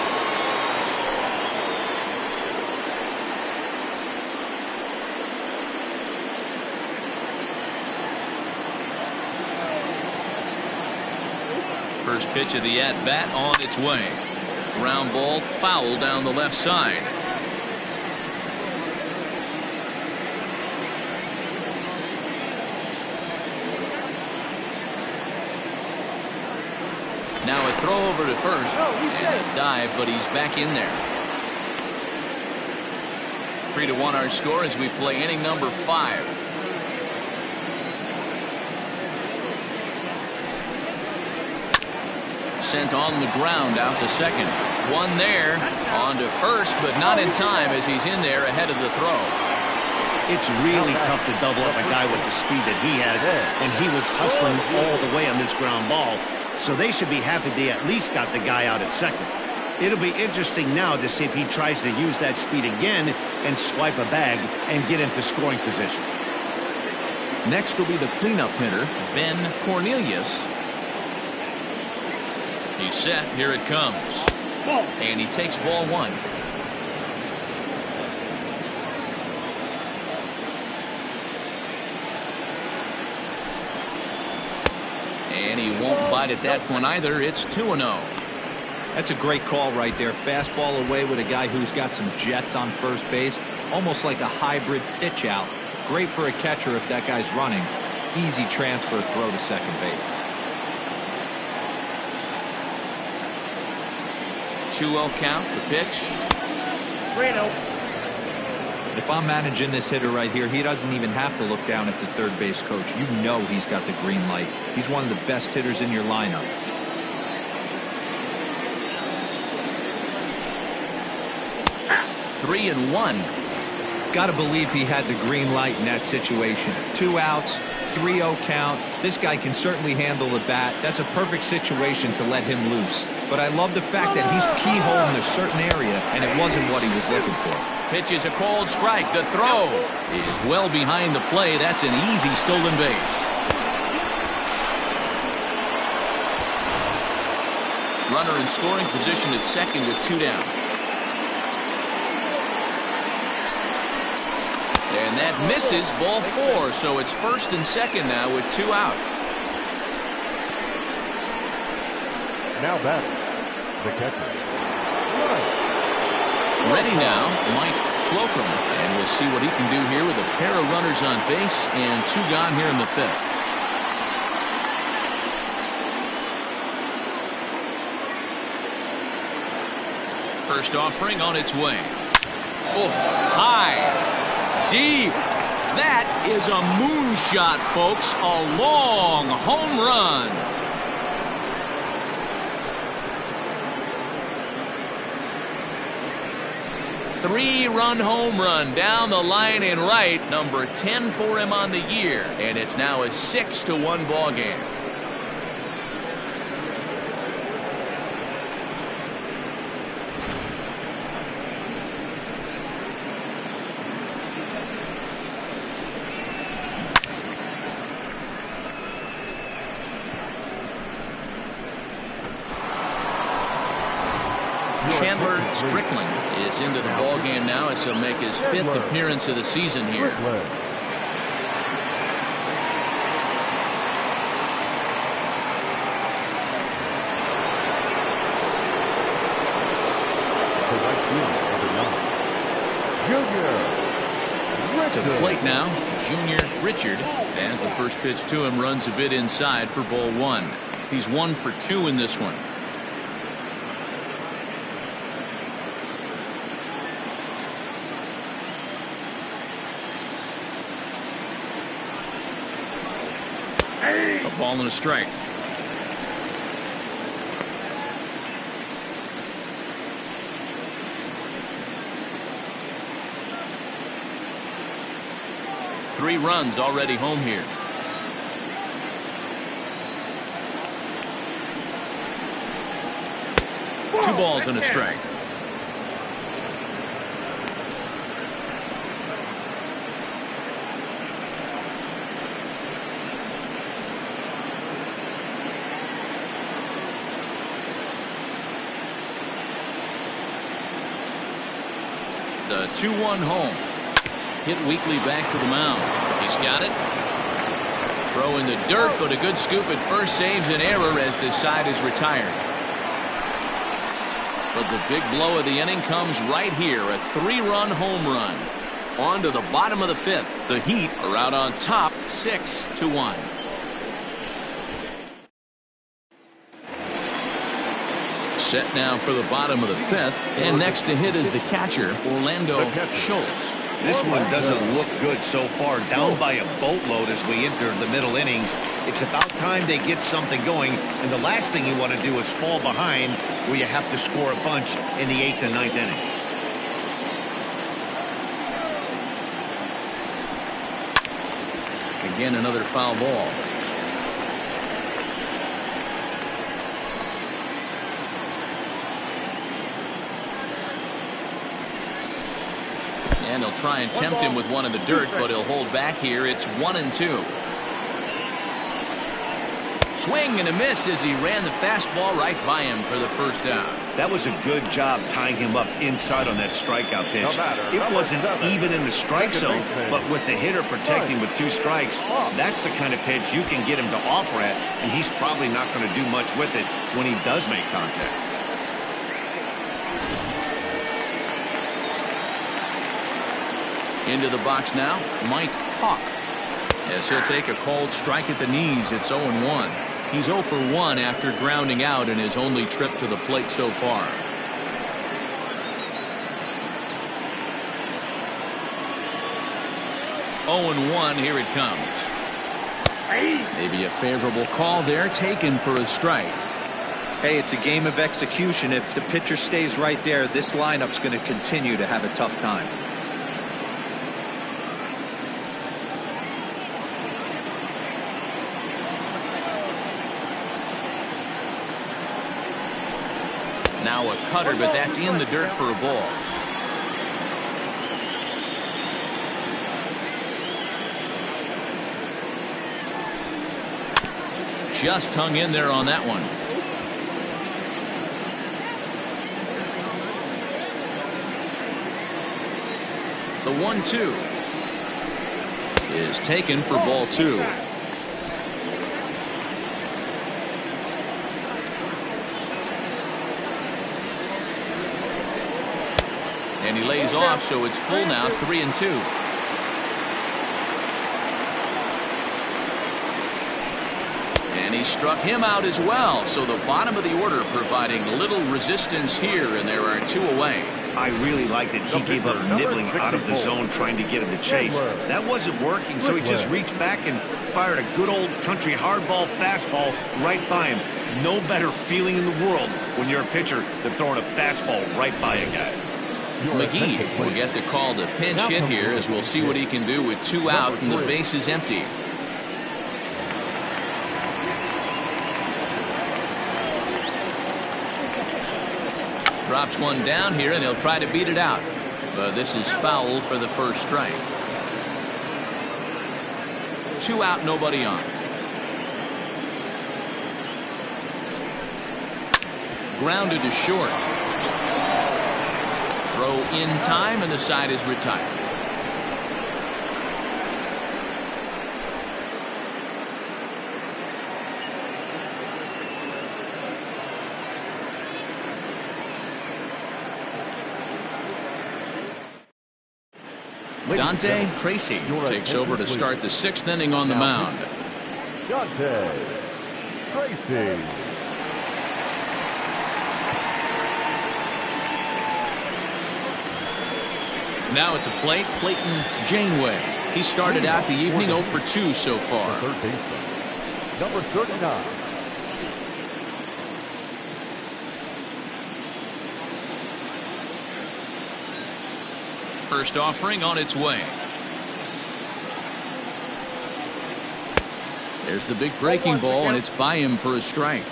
First pitch of the at-bat on its way. Ground ball foul down the left side. Now a throw over to first and a dive, but he's back in there. 3-1 our score as we play inning number 5. Sent on the ground out to second. One there, on to first, but not in time as he's in there ahead of the throw. It's really tough to double up a guy with the speed that he has, and he was hustling all the way on this ground ball, so they should be happy they at least got the guy out at second. It'll be interesting now to see if he tries to use that speed again and swipe a bag and get into scoring position. Next will be the cleanup hitter, Ben Cornelius. He's set. Here it comes. And he takes ball 1. And he won't bite at that one either. It's 2-0. That's a great call right there. Fastball away with a guy who's got some jets on first base. Almost like a hybrid pitch out. Great for a catcher if that guy's running. Easy transfer throw to second base. 2-0 count. The pitch. 3-0. If I'm managing this hitter right here, he doesn't even have to look down at the third base coach. You know he's got the green light. He's one of the best hitters in your lineup. Three and one. Got to believe he had the green light in that situation. 2 outs, 3-0 count. This guy can certainly handle the bat. That's a perfect situation to let him loose. But I love the fact that he's keyholing a certain area, and it wasn't what he was looking for. Pitch is a called strike. The throw is well behind the play. That's an easy stolen base. Runner in scoring position at second with 2 down. And that misses. Ball 4. So it's first and second now with 2 out. Now batting, the catcher. Ready now, Mike Slocum, and we'll see what he can do here with a pair of runners on base and 2 gone here in the 5th. First offering on its way. Oh, high, deep, That is a moonshot, folks. A long home run. Three-run home run down the line and right. Number 10 for him on the year. And it's now a 6-1 ball game. Chandler Strickland is into the ball game now as he'll make his 5th appearance of the season here. To the plate now, Junior Richard, as the first pitch to him runs a bit inside for ball 1. He's 1 for 2 in this one. A ball and a strike. Three runs already home here. Two balls and a strike. The 2-1 home. Hit weakly back to the mound. He's got it. Throw in the dirt, but a good scoop at first saves an error as this side is retired. But the big blow of the inning comes right here. A 3-run home run. On to the bottom of the 5th. The Heat are out on top 6-1. Set now for the bottom of the 5th, and next to hit is the catcher, Orlando Schultz. This one doesn't look good so far. Down by a boatload as we enter the middle innings. It's about time they get something going, and the last thing you want to do is fall behind where you have to score a bunch in the 8th and 9th inning. Again, another foul ball. And he'll try and tempt him with one in the dirt, but he'll hold back here. It's 1-2. Swing and a miss as he ran the fastball right by him for the first out. That was a good job tying him up inside on that strikeout pitch. It wasn't even in the strike zone, but with the hitter protecting with 2 strikes, that's the kind of pitch you can get him to offer at, and he's probably not going to do much with it when he does make contact. Into the box now, Mike Hawk. As he'll take a called strike at the knees, it's 0-1. He's 0 for 1 after grounding out in his only trip to the plate so far. Oh-1, here it comes. Maybe a favorable call there, taken for a strike. Hey, it's a game of execution. If the pitcher stays right there, this lineup's going to continue to have a tough time. Now a cutter, but that's in the dirt for a ball. Just hung in there on that one. The 1-2 is taken for ball 2. And he lays off, so it's full now, 3-2. And he struck him out as well. So the bottom of the order providing little resistance here, and there are 2 away. I really liked it. He gave up nibbling out of the zone trying to get him to chase. That wasn't working, so he just reached back and fired a good old country hardball fastball right by him. No better feeling in the world when you're a pitcher than throwing a fastball right by a guy. McGee will get the call to pinch hit here, as we'll see what he can do with 2 out and the base is empty. Drops one down here, and he'll try to beat it out. But this is foul for the first strike. 2 out, nobody on. Grounded to short. Throw in time, and the side is retired. Dante Tracy takes over to start the 6th inning on the mound. Dante Tracy. Now at the plate, Clayton Janeway. He started out the evening 0 for 2 so far. Third baseman, number 39. First offering on its way. There's the big breaking ball, and it's by him for a strike.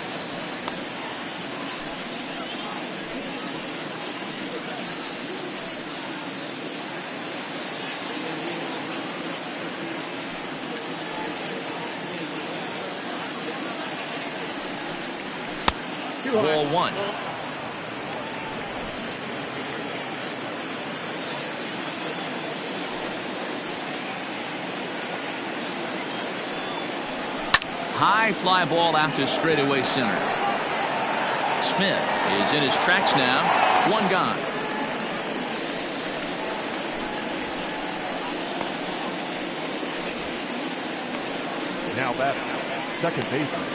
Ball 1. High fly ball out to straightaway center. Smith is in his tracks now. 1 gone. Now batting, second baseman,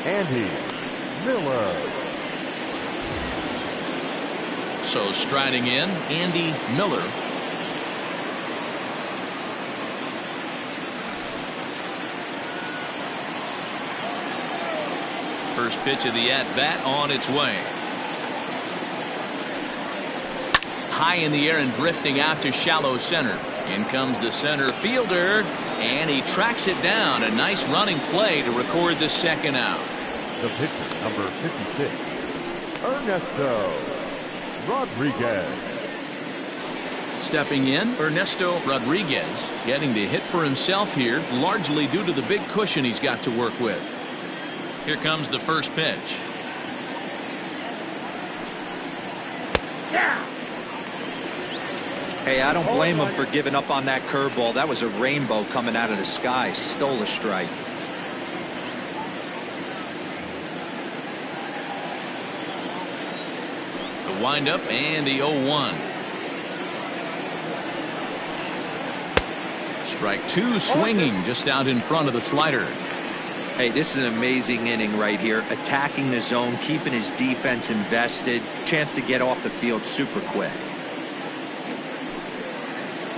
Andy Miller. So striding in, Andy Miller. First pitch of the at-bat on its way. High in the air and drifting out to shallow center. In comes the center fielder, and he tracks it down. A nice running play to record the 2nd out. The pitcher, number 56, Ernesto Rodriguez. Stepping in, Ernesto Rodriguez getting to hit for himself here, largely due to the big cushion he's got to work with. Here comes the first pitch. Hey, I don't blame him for giving up on that curveball. That was a rainbow coming out of the sky. Stole a strike. The windup and the 0-1. Strike 2 swinging just out in front of the slider. Hey, this is an amazing inning right here. Attacking the zone, keeping his defense invested. Chance to get off the field super quick.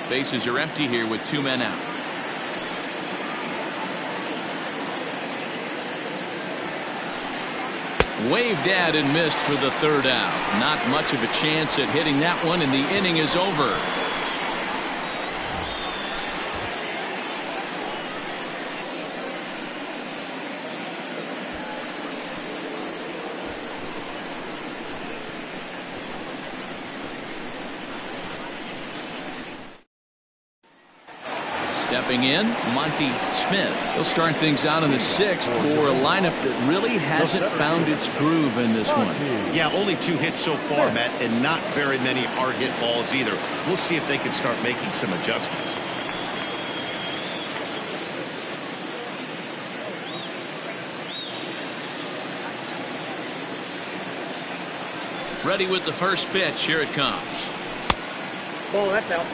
Bases are empty here with 2 men out. Waved at and missed for the 3rd out. Not much of a chance at hitting that one, and the inning is over. Stepping in, Monty Smith. He'll start things out in the 6th for a lineup that really hasn't found its groove in this one. Yeah, only 2 hits so far, Matt, and not very many hard hit balls either. We'll see if they can start making some adjustments. Ready with the first pitch. Here it comes. Oh, that's out.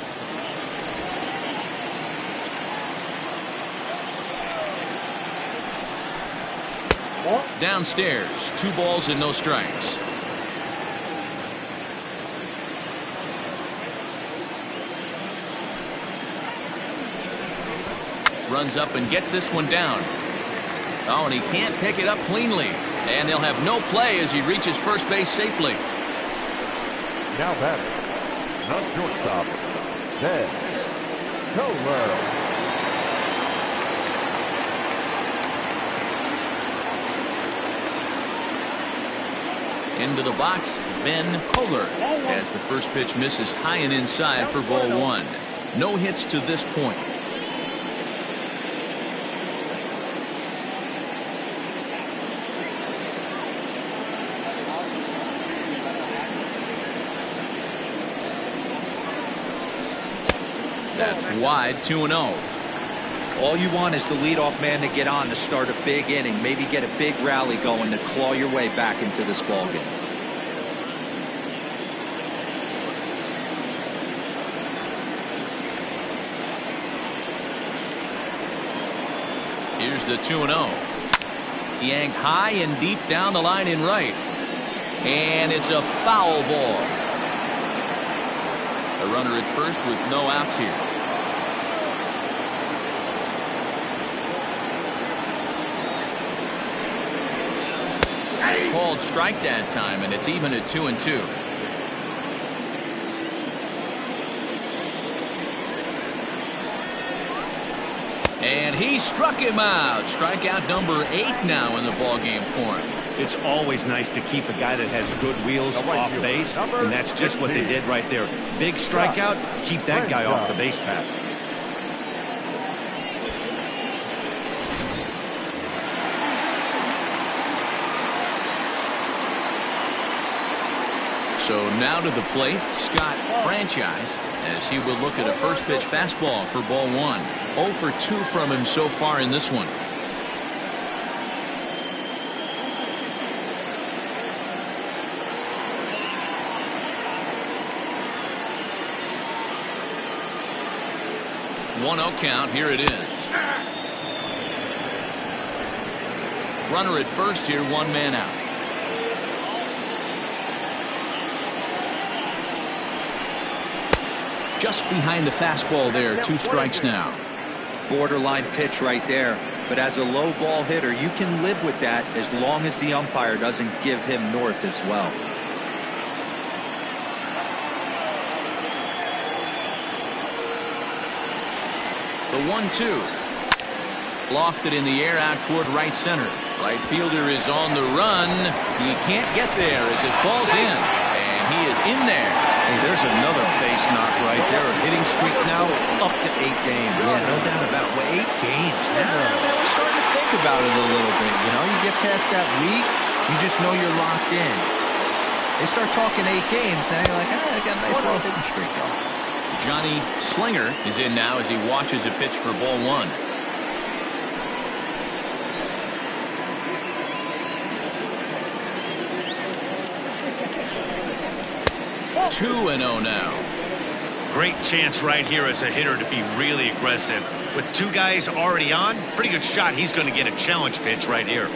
Downstairs, 2 balls and no strikes. Runs up and gets this one down. Oh, and he can't pick it up cleanly. And they'll have no play as he reaches first base safely. Now batting, the shortstop, Chandler. Into the box, Ben Kohler, as the first pitch misses high and inside for ball 1. No hits to this point. That's wide, 2-0. All you want is the leadoff man to get on to start a big inning, maybe get a big rally going to claw your way back into this ball game. Here's the 2-0. Yanked high and deep down the line in right. And it's a foul ball. A runner at first with no outs here. Called strike that time, and it's even at 2-2. And he struck him out. Strikeout number 8 now in the ballgame for him. It's always nice to keep a guy that has good wheels off base, and that's just what they did right there. Big strikeout, keep that guy off the base path. So now to the plate, Scott Franchise, as he will look at a first pitch fastball for ball 1. 0 for 2 from him so far in this one. One-0 count. Here it is. Runner at first here, 1 man out. Just behind the fastball there, 2 strikes now. Borderline pitch right there, but as a low ball hitter you can live with that as long as the umpire doesn't give him north as well. The 1-2. Lofted in the air out toward right center. Right fielder is on the run. He can't get there as it falls in. And he is in there. Hey, there's another base knock right there. A hitting streak now up to 8 games. Yeah, no doubt about it. 8 games. Now we're starting to think about it a little bit. You know, you get past that week, you just know you're locked in. They start talking 8 games, now you're like, I got a nice little hitting streak going. Johnny Slinger is in now as he watches a pitch for ball 1. Two and 0 now. Great chance right here as a hitter to be really aggressive. With 2 guys already on, pretty good shot. He's going to get a challenge pitch right here.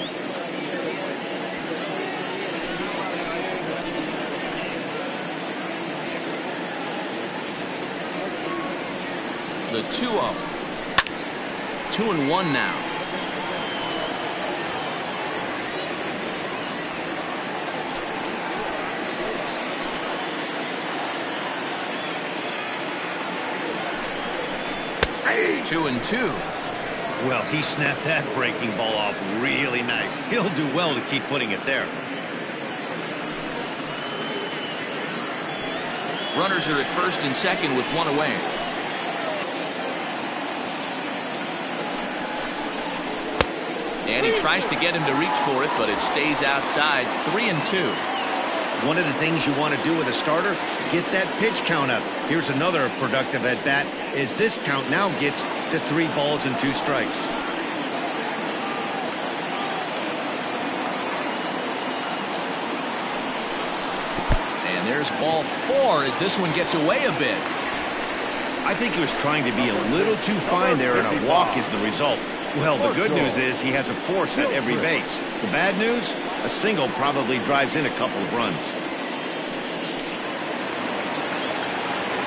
The 2-0. 2-1 now. Hey. 2-2. Well, he snapped that breaking ball off really nice. He'll do well to keep putting it there. Runners are at first and second with 1 away. And he tries to get him to reach for it, but it stays outside. 3-2. One of the things you want to do with a starter, get that pitch count up. Here's another productive at bat as this count now gets to 3 balls and 2 strikes. And there's ball 4 as this one gets away a bit. I think he was trying to be a little too fine there, and a walk is the result. Well, the good news is he has a force at every base. The bad news, a single probably drives in a couple of runs.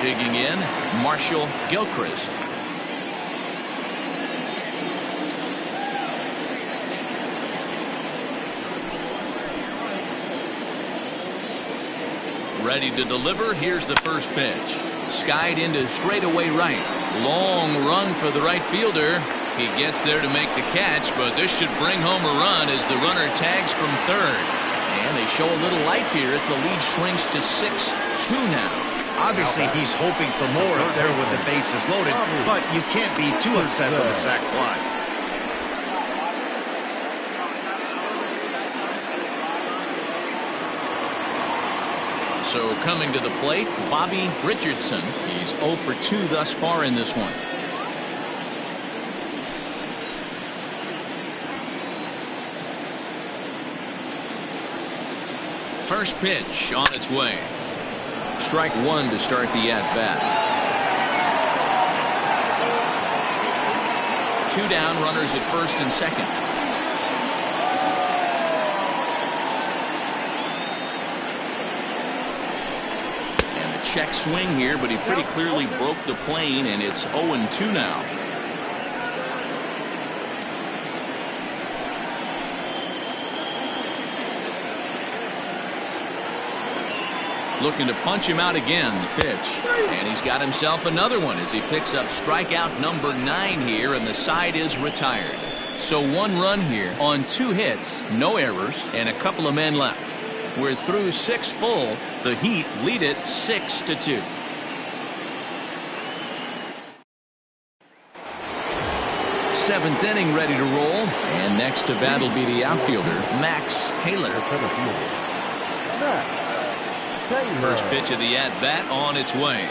Digging in, Marshall Gilchrist. Ready to deliver. Here's the first pitch. Skied into straightaway right. Long run for the right fielder. He gets there to make the catch, but this should bring home a run as the runner tags from third. And they show a little life here as the lead shrinks to 6-2 now. Obviously, he's hoping for more up there with the bases loaded, but you can't be too upset with a sac fly. So coming to the plate, Bobby Richardson. He's 0 for 2 thus far in this one. First pitch on its way. Strike one to start the at-bat. 2 down, runners at first and second. And a check swing here, but he pretty clearly broke the plane, and it's 0-2 now. Looking to punch him out again. The pitch. And he's got himself another one as he picks up strikeout number 9 here, and the side is retired. So 1 run here on 2 hits, no errors, and a couple of men left. We're through 6 full. The Heat lead it 6-2. Seventh inning ready to roll. And next to bat will be the outfielder, Max Taylor. First pitch of the at-bat on its way.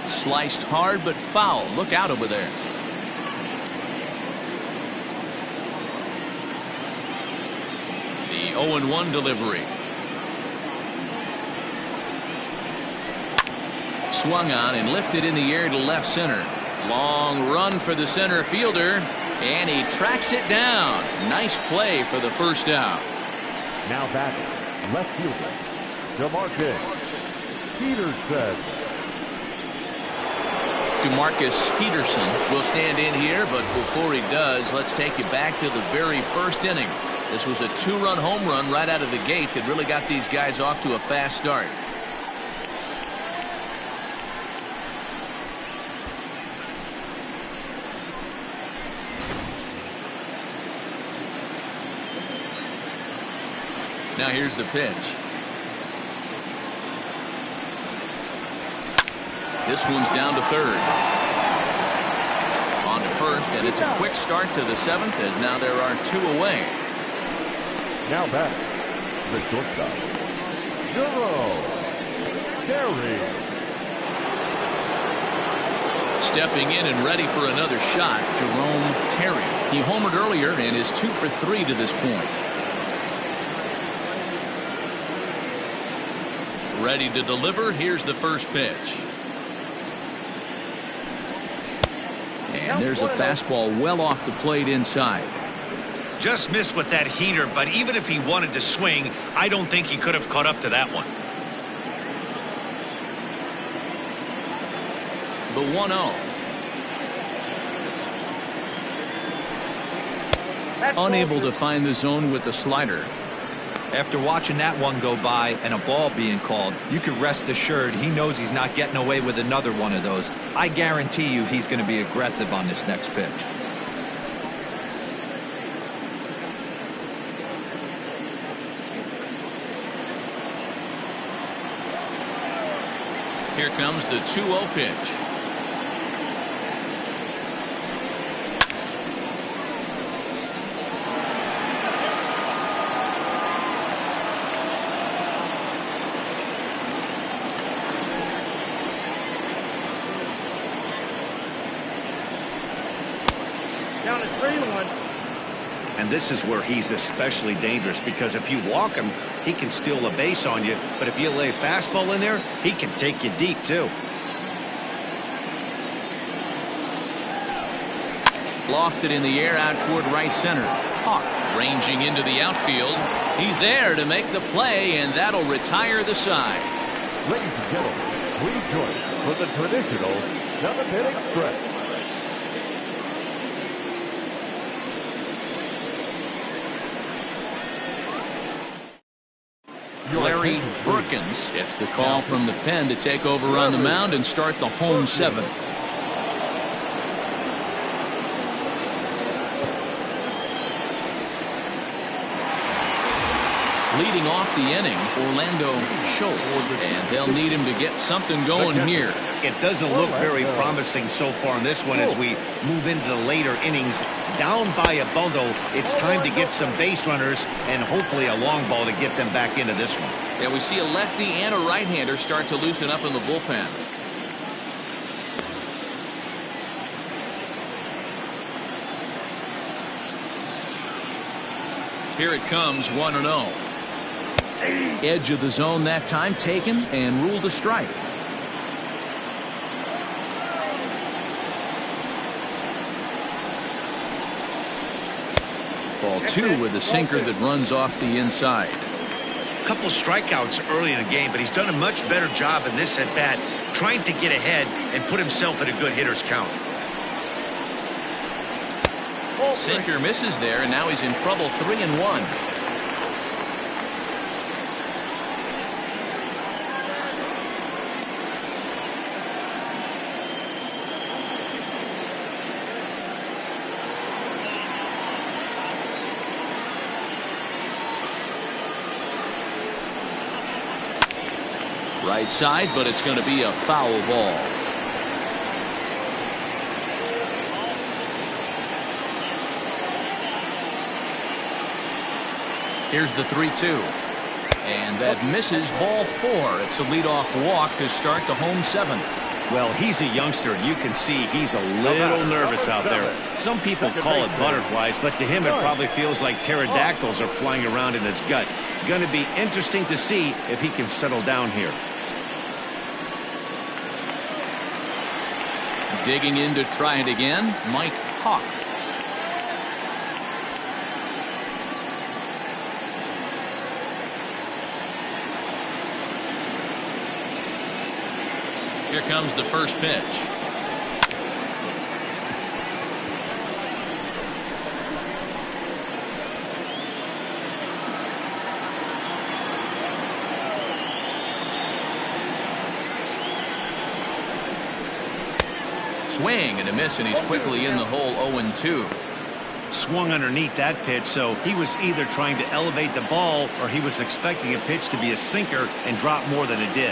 Sliced hard but foul. Look out over there. The 0-1 delivery. Swung on and lifted in the air to left center. Long run for the center fielder, and he tracks it down. Nice play for the first out. Now batting, left fielder, Demarcus Peterson. Demarcus Peterson will stand in here, but before he does, let's take you back to the very first inning. This was a 2-run home run right out of the gate that really got these guys off to a fast start. Now here's the pitch. This one's down to third. On to first, and it's a quick start to the 7th as now there are 2 away. Now back, the shortstop, Jerome Terry. Stepping in and ready for another shot, Jerome Terry. He homered earlier and is 2 for 3 to this point. Ready to deliver. Here's the first pitch. And there's a fastball well off the plate inside. Just missed with that heater, but even if he wanted to swing, I don't think he could have caught up to that one. The 1-0. Unable to find the zone with the slider. After watching that one go by and a ball being called, you can rest assured he knows he's not getting away with another one of those. I guarantee you he's going to be aggressive on this next pitch. Here comes the 2-0 pitch. Down to 3-1. And this is where he's especially dangerous, because if you walk him, he can steal a base on you. But if you lay a fastball in there, he can take you deep, too. Lofted in the air out toward right center. Hawk ranging into the outfield. He's there to make the play, and that'll retire the side. Ladies and gentlemen, please join us for the traditional 7th-inning stretch. Larry Perkins gets the call from the pen to take over on the mound and start the home 7th. Leading off the inning, Orlando Schultz, and they'll need him to get something going here. It doesn't look very promising so far in this one as we move into the later innings. Down by a bundle, it's time to get some base runners and hopefully a long ball to get them back into this one. Yeah, we see a lefty and a right-hander start to loosen up in the bullpen. Here it comes, 1-0. Edge of the zone that time taken and ruled a strike. Ball 2 with a sinker that runs off the inside. A couple of strikeouts early in the game, but he's done a much better job in this at-bat trying to get ahead and put himself in a good hitter's count. Sinker misses there, and now he's in trouble. 3-1. Right side, but it's going to be a foul ball. Here's the 3-2. And that misses, ball 4. It's a leadoff walk to start the home 7th. Well, he's a youngster, and you can see he's a little nervous out there. Some people call it butterflies, but to him it probably feels like pterodactyls are flying around in his gut. Going to be interesting to see if he can settle down here. Digging in to try it again, Mike Hawk. Here comes the first pitch. Swing and a miss, and he's quickly in the hole. 0-2. Swung underneath that pitch, so he was either trying to elevate the ball or he was expecting a pitch to be a sinker and drop more than it did.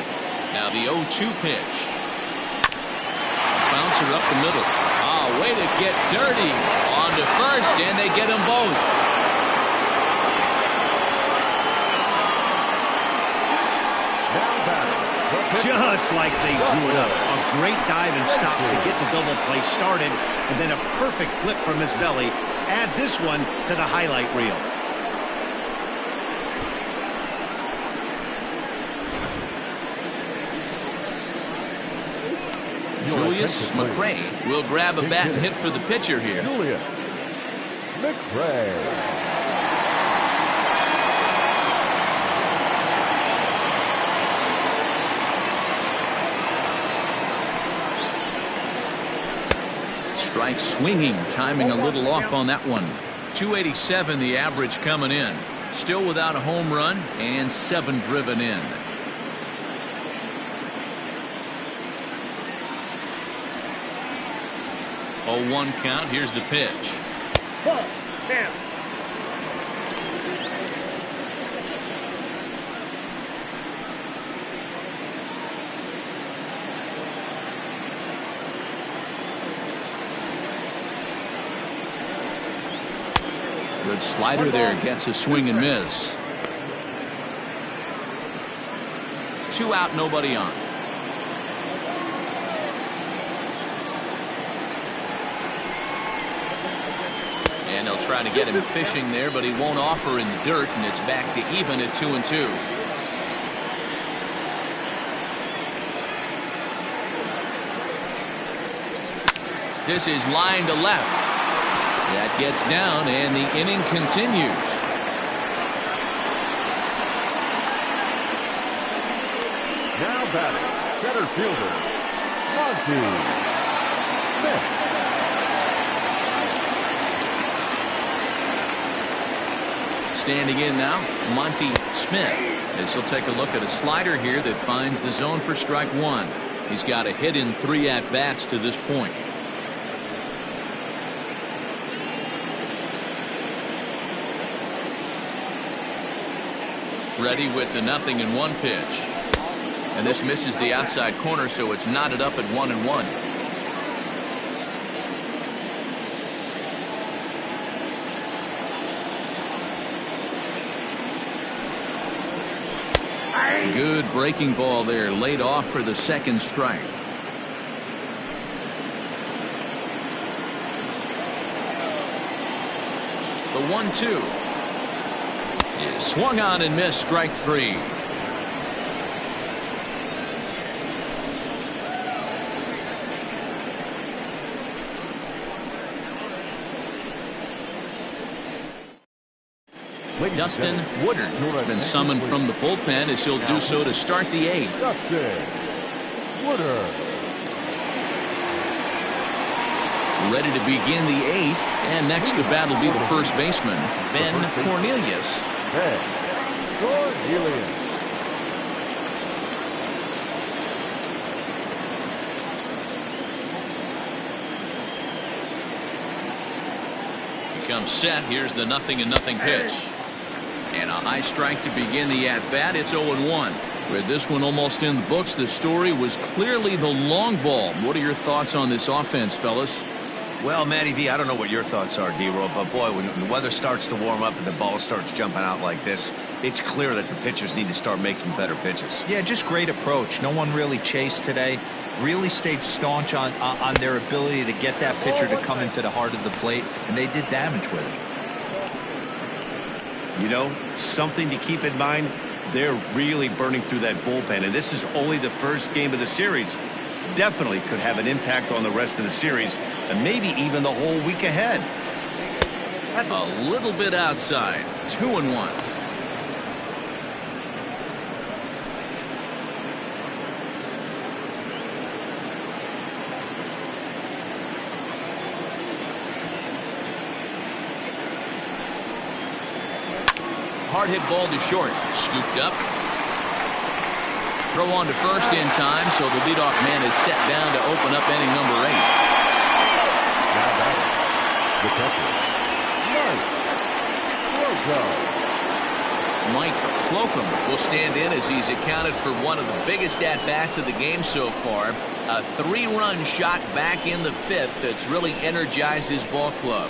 Now the 0-2 pitch. Bouncer up the middle. Way to get dirty. On to first, and they get them both. Just like they drew it up. A great dive and stop to get the double play started, and then a perfect flip from his belly. Add this one to the highlight reel. Julius McRae will grab a bat and hit for the pitcher here. Julius McRae. Strike swinging, timing a little off on that one. 287 the average coming in. Still without a home run and 7 driven in. Oh, 1 count. Here's the pitch. Good slider there, gets a swing and miss. 2 out, nobody on. And they'll try to get him fishing there, but he won't offer in the dirt, and it's back to even at 2-2. This is line to left. That gets down, and the inning continues. Now batting, center fielder, Monty Smith. Standing in now, Monty Smith, as he'll take a look at a slider here that finds the zone for strike one. He's got a hit in 3 at-bats to this point. Ready with the 0-1 pitch. And this misses the outside corner, so it's knotted up at 1-1. Good breaking ball there, laid off for the second strike. The 1-2 is swung on and missed, strike 3. Dustin Woodard has been summoned from the bullpen, as he'll do so to start the 8th. Dustin Woodard. Ready to begin the 8th, and next to bat will be the first baseman, Ben Cornelius. Ben Cornelius. He comes set. Here's the 0-0 pitch. And a high strike to begin the at-bat. It's 0-1. With this one almost in the books, the story was clearly the long ball. What are your thoughts on this offense, fellas? Well, Matty V, I don't know what your thoughts are, D-Roll, but boy, when the weather starts to warm up and the ball starts jumping out like this, it's clear that the pitchers need to start making better pitches. Yeah, just great approach. No one really chased today. Really stayed staunch on their ability to get that pitcher to come into the heart of the plate, and they did damage with it. You know, something to keep in mind, they're really burning through that bullpen, and this is only the first game of the series. Definitely could have an impact on the rest of the series, and maybe even the whole week ahead. A little bit outside. 2-1. Hard hit ball to short. Scooped up. Throw on to first in time, so the leadoff man is set down to open up inning number 8. Now batting, the catcher, Mike Slocum will stand in, as he's accounted for one of the biggest at-bats of the game so far. A 3-run shot back in the 5th that's really energized his ball club.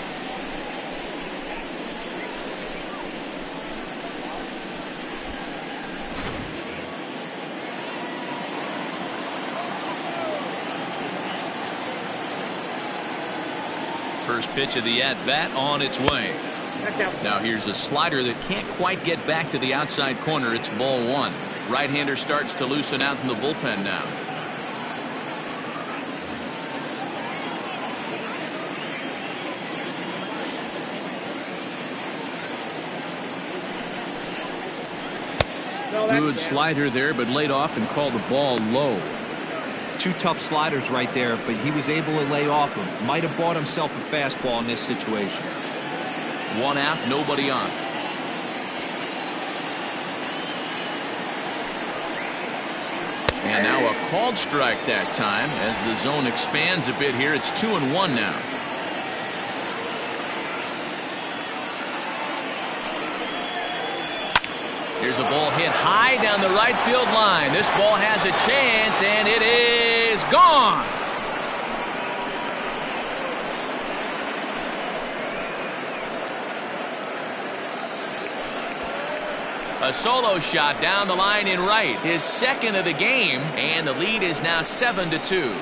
First pitch of the at-bat on its way. Now here's a slider that can't quite get back to the outside corner. It's ball 1. Right-hander starts to loosen out in the bullpen now. Good slider there, but laid off and called the ball low. 2 tough sliders right there, but he was able to lay off them. Might have bought himself a fastball in this situation. 1 out, nobody on. And now a called strike that time. As the zone expands a bit here, it's 2-1 now. Here's a ball hit high down the right field line. This ball has a chance, and it is gone. A solo shot down the line in right, his second of the game, and the lead is now 7-2.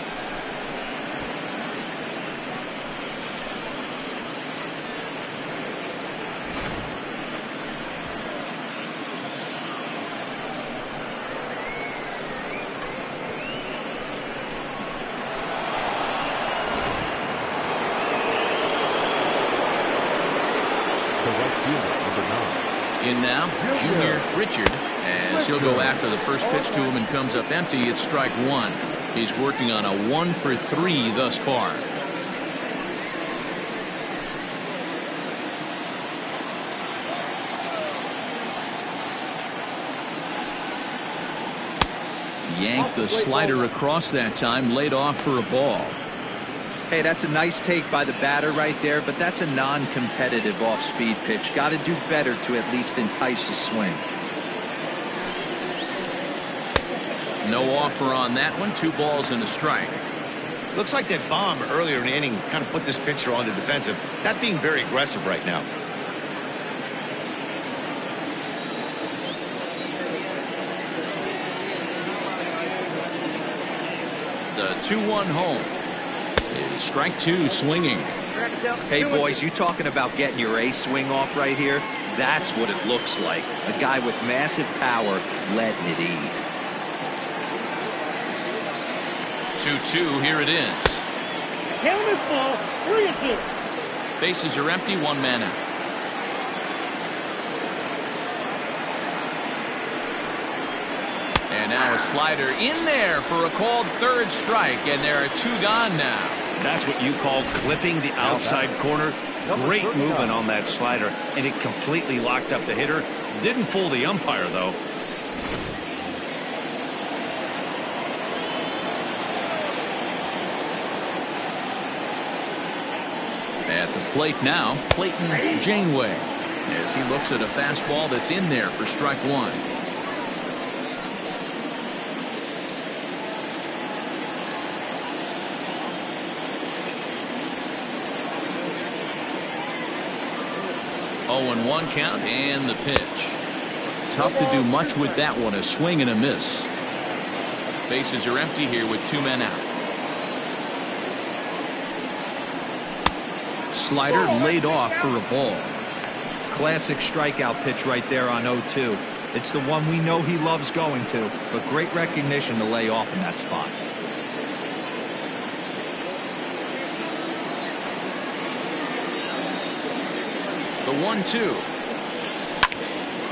fielder, number 9. In now, Junior Richard, as he'll go after the first pitch to him and comes up empty. It's strike one. He's working on a 1-for-3 thus far. Yanked the slider across that time, laid off for a ball. Hey, that's a nice take by the batter right there, but that's a non-competitive off-speed pitch. Got to do better to at least entice a swing. No offer on that one. 2 balls and a strike. Looks like that bomb earlier in the inning kind of put this pitcher on the defensive. Not being very aggressive right now. The 2-1 home. Is strike 2 swinging. Hey, boys, you talking about getting your A swing off right here? That's what it looks like. A guy with massive power letting it eat. 2-2, here it is. Count this ball, 3-2. Bases are empty, 1 man out. And now a slider in there for a called third strike, and there are 2 gone now. That's what you call clipping the outside corner. Great movement on that slider, and it completely locked up the hitter. Didn't fool the umpire, though. At the plate now, Clayton Janeway, as he looks at a fastball that's in there for strike 1. Oh, 1 count and the pitch. Tough to do much with that one. A swing and a miss. Bases are empty here with 2 men out. Slider laid off for a ball. Classic strikeout pitch right there on 0-2. It's the one we know he loves going to, but great recognition to lay off in that spot. The 1-2.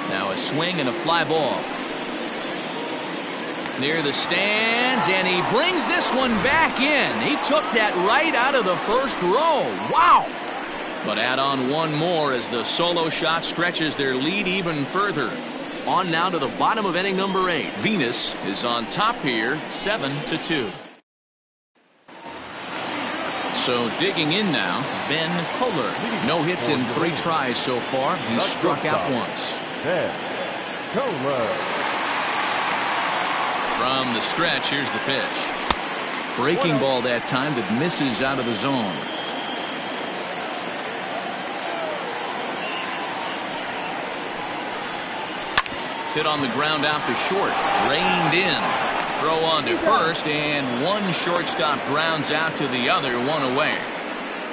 Now a swing and a fly ball. Near the stands, and he brings this one back in. He took that right out of the first row. Wow! But add on 1 more as the solo shot stretches their lead even further. On now to the bottom of inning number 8. Venus is on top here, 7-2. So digging in now, Ben Kohler. No hits in 3 tries so far. He's struck out once. Ben Kohler. From the stretch, here's the pitch. Breaking ball that time that misses out of the zone. Hit on the ground out to short. Reined in. Throw on to first, and 1 shortstop grounds out to the other, 1 away.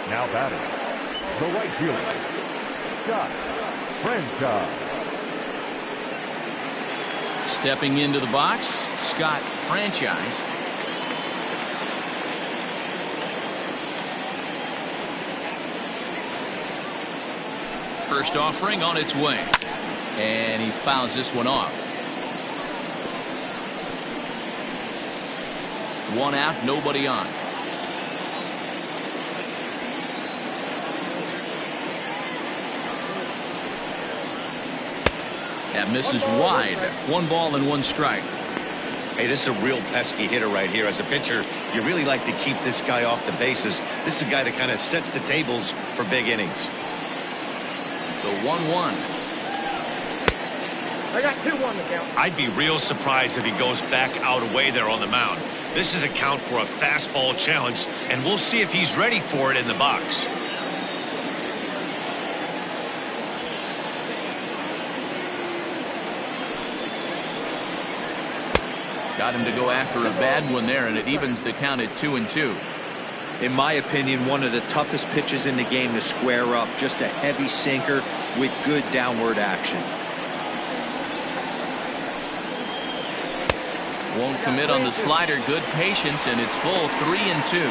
Now batting, the right fielder, Scott Franchise. Stepping into the box, Scott Franchise. First offering on its way, and he fouls this one off. 1 out, nobody on. That misses wide. 1 ball and 1 strike. Hey, this is a real pesky hitter right here. As a pitcher, you really like to keep this guy off the bases. This is a guy that kind of sets the tables for big innings. The 1-1. I got 2-1 to count. I'd be real surprised if he goes back out away there on the mound. This is a count for a fastball challenge, and we'll see if he's ready for it in the box. Got him to go after a bad one there, and it evens the count at 2-2. In my opinion, one of the toughest pitches in the game to square up. Just a heavy sinker with good downward action. Won't commit on the slider. Good patience, and it's full 3-2.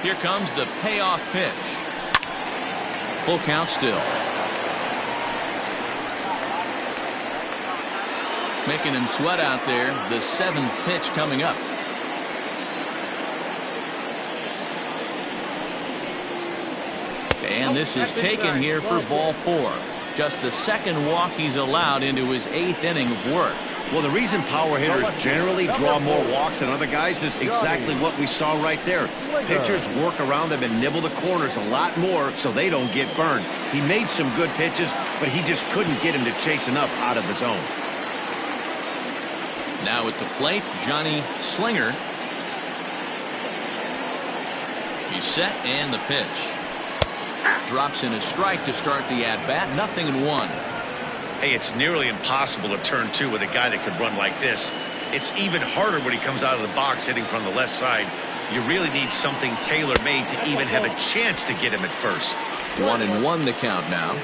Here comes the payoff pitch. Full count still. Making him sweat out there. The 7th pitch coming up. And this is taken here for ball 4. Just the 2nd walk he's allowed into his 8th inning of work. Well, the reason power hitters generally draw more walks than other guys is exactly what we saw right there. Pitchers work around them and nibble the corners a lot more so they don't get burned. He made some good pitches, but he just couldn't get him to chase enough out of the zone. Now at the plate, Johnny Slinger. He's set and the pitch. Drops in a strike to start the at-bat. 0-1. Hey, it's nearly impossible to turn 2 with a guy that can run like this. It's even harder when he comes out of the box hitting from the left side. You really need something tailor-made to even have a chance to get him at first. 1-1 the count now.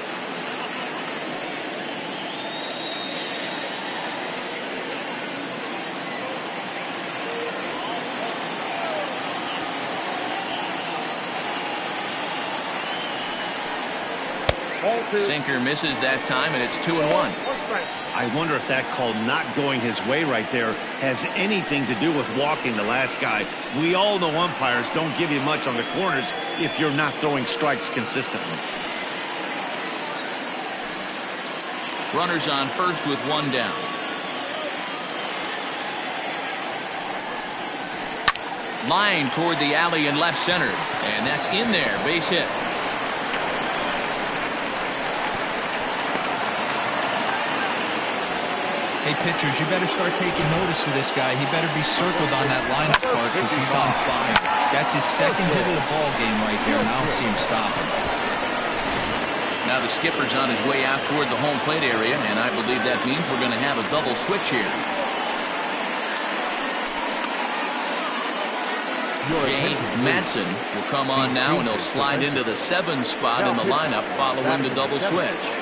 Sinker misses that time, and it's 2-1. I wonder if that call not going his way right there has anything to do with walking the last guy. We all know umpires don't give you much on the corners if you're not throwing strikes consistently. Runners on first with 1 down. Line toward the alley in left center, and that's in there. Base hit. Hey, pitchers, you better start taking notice of this guy. He better be circled on that lineup part because he's on fire. That's his 2nd hit of the ball game right there, and I don't see him stopping. Now the skipper's on his way out toward the home plate area, and I believe that means we're going to have a double switch here. Jay Madsen will come on now, and he'll slide into the 7 spot in the lineup following the double switch.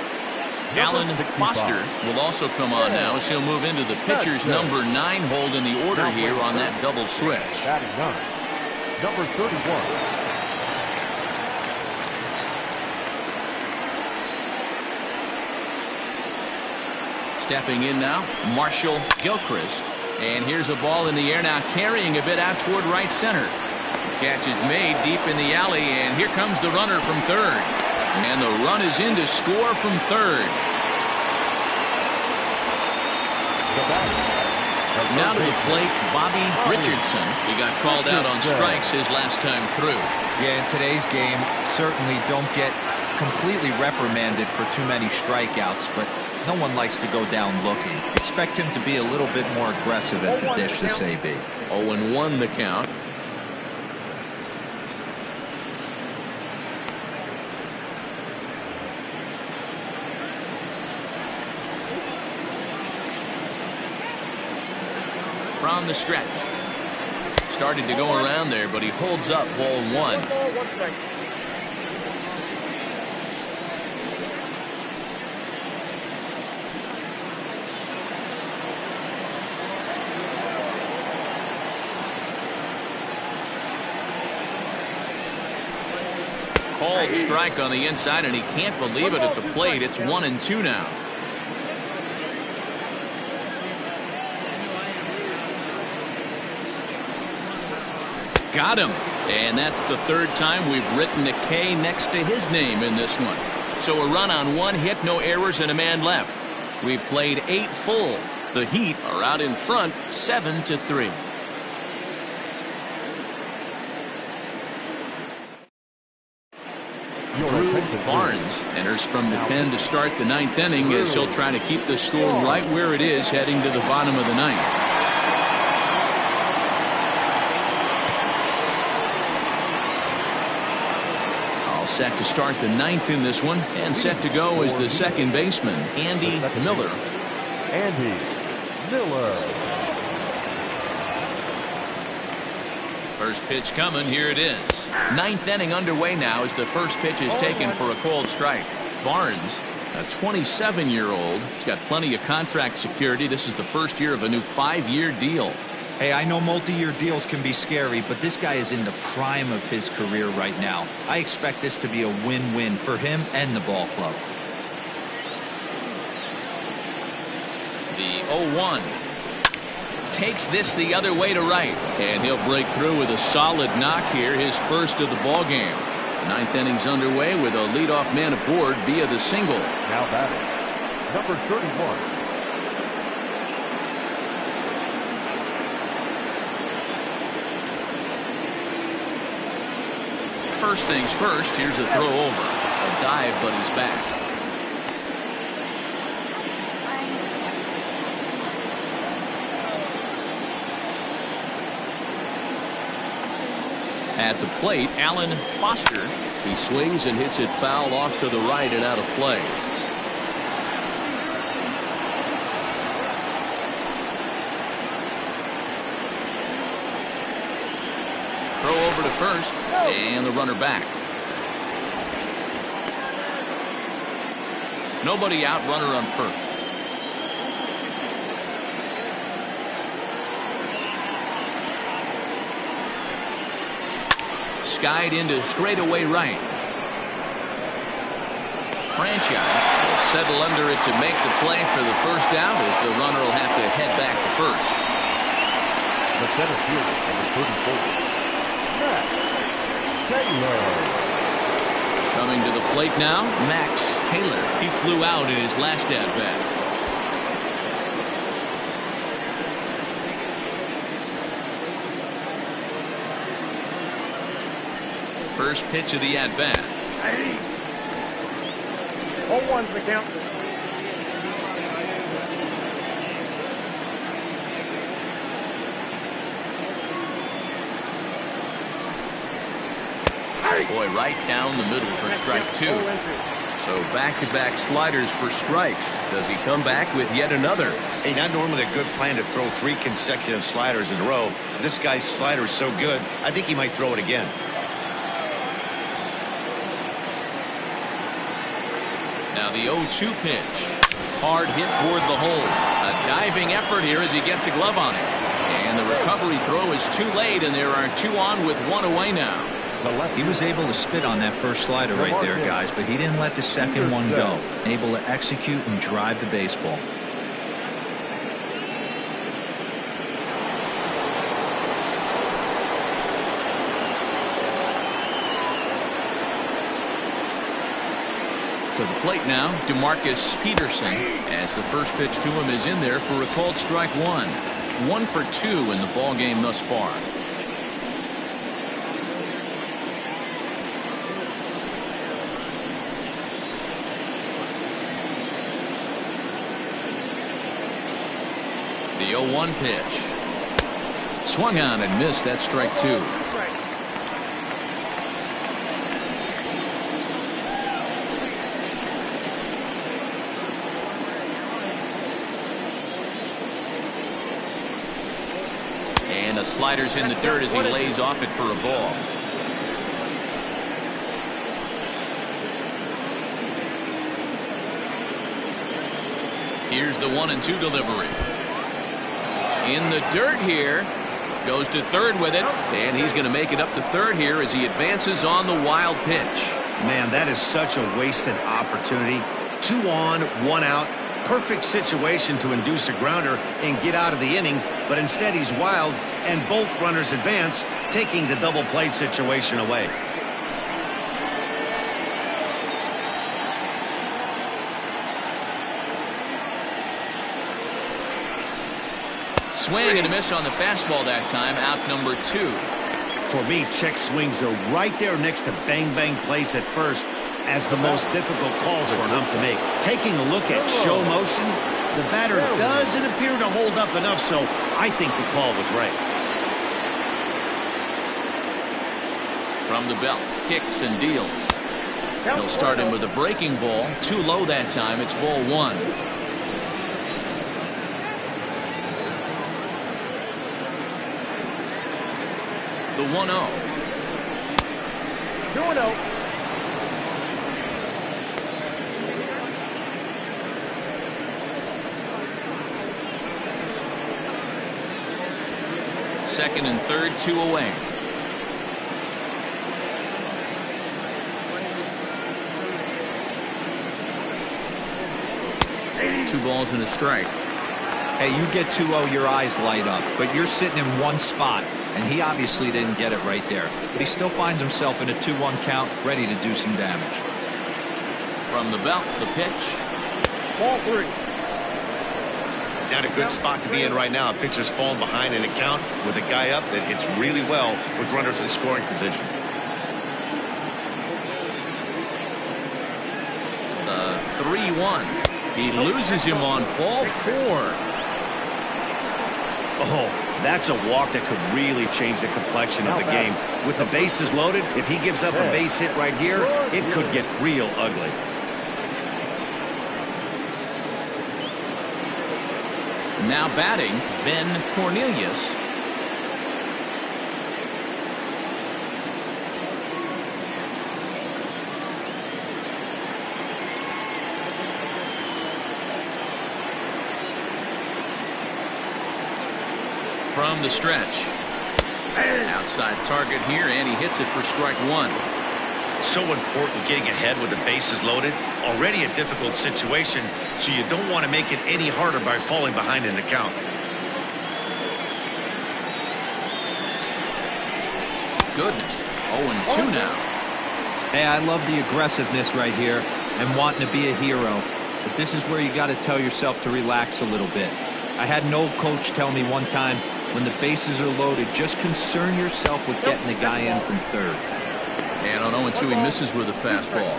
Alan Foster will also come on now as he'll move into the pitcher's number 9 hold in the order here on that double switch. Number 31. Stepping in now, Marshall Gilchrist. And here's a ball in the air now, carrying a bit out toward right center. The catch is made deep in the alley, and here comes the runner from third. And the run is in to score from third. Now to the plate, Bobby Richardson. He got called out on strikes his last time through. Yeah, in today's game, certainly don't get completely reprimanded for too many strikeouts, but no one likes to go down looking. Expect him to be a little bit more aggressive at the dish this AB. 0-1 the count. From the stretch. Started to go around there, but he holds up ball 1. Called strike on the inside, and he can't believe it at the plate. It's 1-2 now. Got him. And that's the 3rd time we've written a K next to his name in this one. So a run on 1 hit, no errors, and a man left. We've played 8 full. The Heat are out in front 7-3. Drew Barnes enters from the pen to start the 9th inning as he'll try to keep the score right where it is heading to the bottom of the 9th. Set to start the 9th in this one, and set to go is the 2nd baseman, Andy Miller. Andy Miller. First pitch coming. Here it is. 9th inning underway now as the first pitch is taken for a called strike. Barnes, a 27-year-old, he's got plenty of contract security. This is the first year of a new 5-year deal. Hey, I know multi-year deals can be scary, but this guy is in the prime of his career right now. I expect this to be a win-win for him and the ball club. The 0-1 takes this the other way to right, and he'll break through with a solid knock here, his first of the ball game. Ninth inning's underway with a leadoff man aboard via the single. Now batting, number 31. First things first, here's a throw over. A dive, but he's back. At the plate, Alan Foster. He swings and hits it foul off to the right and out of play. Throw over to first, and the runner back. Nobody out, runner on first. Skied into straightaway right. Franchise will settle under it to make the play for the first out, as the runner will have to head back to first. The center fielder, number 34. Coming to the plate now, Max Taylor. He flew out in his last at-bat. First pitch of the at-bat. 0-1's the count. Boy, right down the middle for strike two. So back-to-back sliders for strikes. Does he come back with yet another? Hey, not normally a good plan to throw 3 consecutive sliders in a row. This guy's slider is so good, I think he might throw it again. Now the 0-2 pitch. Hard hit toward the hole. A diving effort here as he gets a glove on it. And the recovery throw is too late, and there are 2 on with 1 away now. He was able to spit on that first slider right there, guys, but he didn't let the second one go. Able to execute and drive the baseball. To the plate now, Demarcus Peterson, as the first pitch to him is in there for a called strike 1. 1 for 2 in the ball game thus far. The 0-1 pitch. Swung on and missed. That's strike 2. And the slider's in the dirt as he lays off it for a ball. Here's the 1-2 delivery. In the dirt here. Goes to third with it, and he's going to make it up to third here as he advances on the wild pitch. Man, that is such a wasted opportunity. 2 on, 1 out. Perfect situation to induce a grounder and get out of the inning, but instead he's wild, and both runners advance, taking the double play situation away. Swing and a miss on the fastball that time. Out number 2. For me, check swings are right there next to bang plays at first as the most difficult calls for an ump to make. Taking a look at show motion, the batter doesn't appear to hold up enough, so I think the call was right. From the belt, kicks and deals. He'll start him with a breaking ball. Too low that time. It's ball 1. The 1-0. 2-0. Second and third, 2 away. Two balls and a strike. Hey, you get 2-0, your eyes light up, but you're sitting in one spot, and he obviously didn't get it right there. But he still finds himself in a 2-1 count, ready to do some damage. From the belt, the pitch. Ball 3. Not a good spot to be in right now. A pitcher's falling behind in a count with a guy up that hits really well with runners in scoring position. The 3-1. He loses him on ball 4. Oh, that's a walk that could really change the complexion of the game. With the bases loaded, if he gives up a base hit right here, it could get real ugly. Now batting, Cornelius. From the stretch. Outside target here, and he hits it for strike 1. So important getting ahead with the bases loaded. Already a difficult situation, so you don't want to make it any harder by falling behind in the count. Goodness, 0-2 now. Hey, I love the aggressiveness right here and wanting to be a hero. But this is where you got to tell yourself to relax a little bit. I had an old coach tell me one time, when the bases are loaded, just concern yourself with getting the guy in from third. And on 0-2, he misses with a fastball.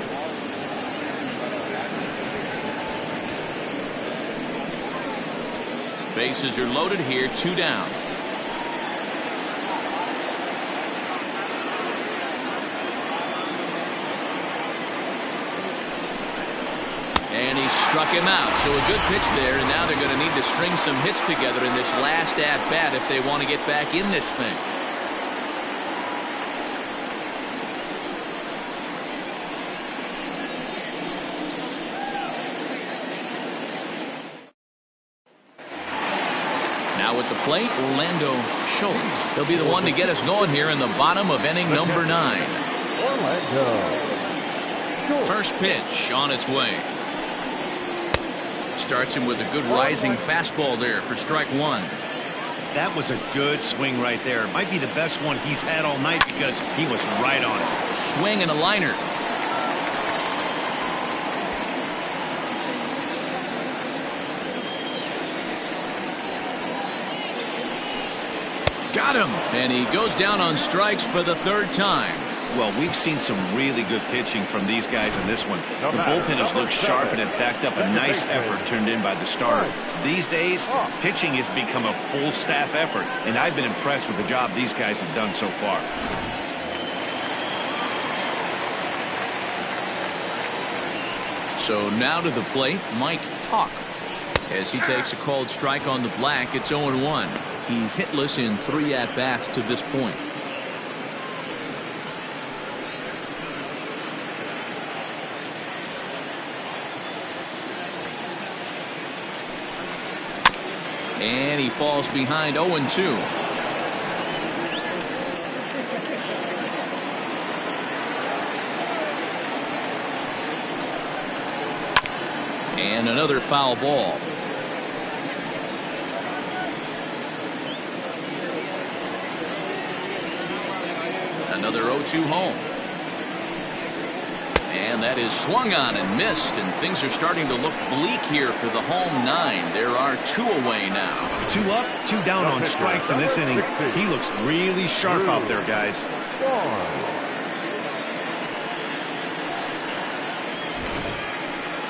Bases are loaded here, 2 down. And he struck him out. So a good pitch there, and now they're going to need to string some hits together in this last at-bat if they want to get back in this thing. Now at the plate, Orlando Schultz. He'll be the one to get us going here in the bottom of inning number 9. First pitch on its way. Starts him with a good rising fastball there for strike 1. That was a good swing right there. It might be the best one he's had all night because he was right on it. Swing and a liner. Got him, and he goes down on strikes for the 3rd time. Well, we've seen some really good pitching from these guys in this one. The bullpen has looked sharp, and it backed up a nice effort turned in by the starter. These days, pitching has become a full staff effort, and I've been impressed with the job these guys have done so far. So now to the plate, Mike Hawk. As he takes a called strike on the black, it's 0-1. He's hitless in 3 at-bats to this point. And he falls behind 0-2. And another foul ball. Another 0-2 home. And that is swung on and missed, and things are starting to look bleak here for the home 9. There are 2 away now. 2 up, 2 down on strikes in this inning. He looks really sharp out there, guys.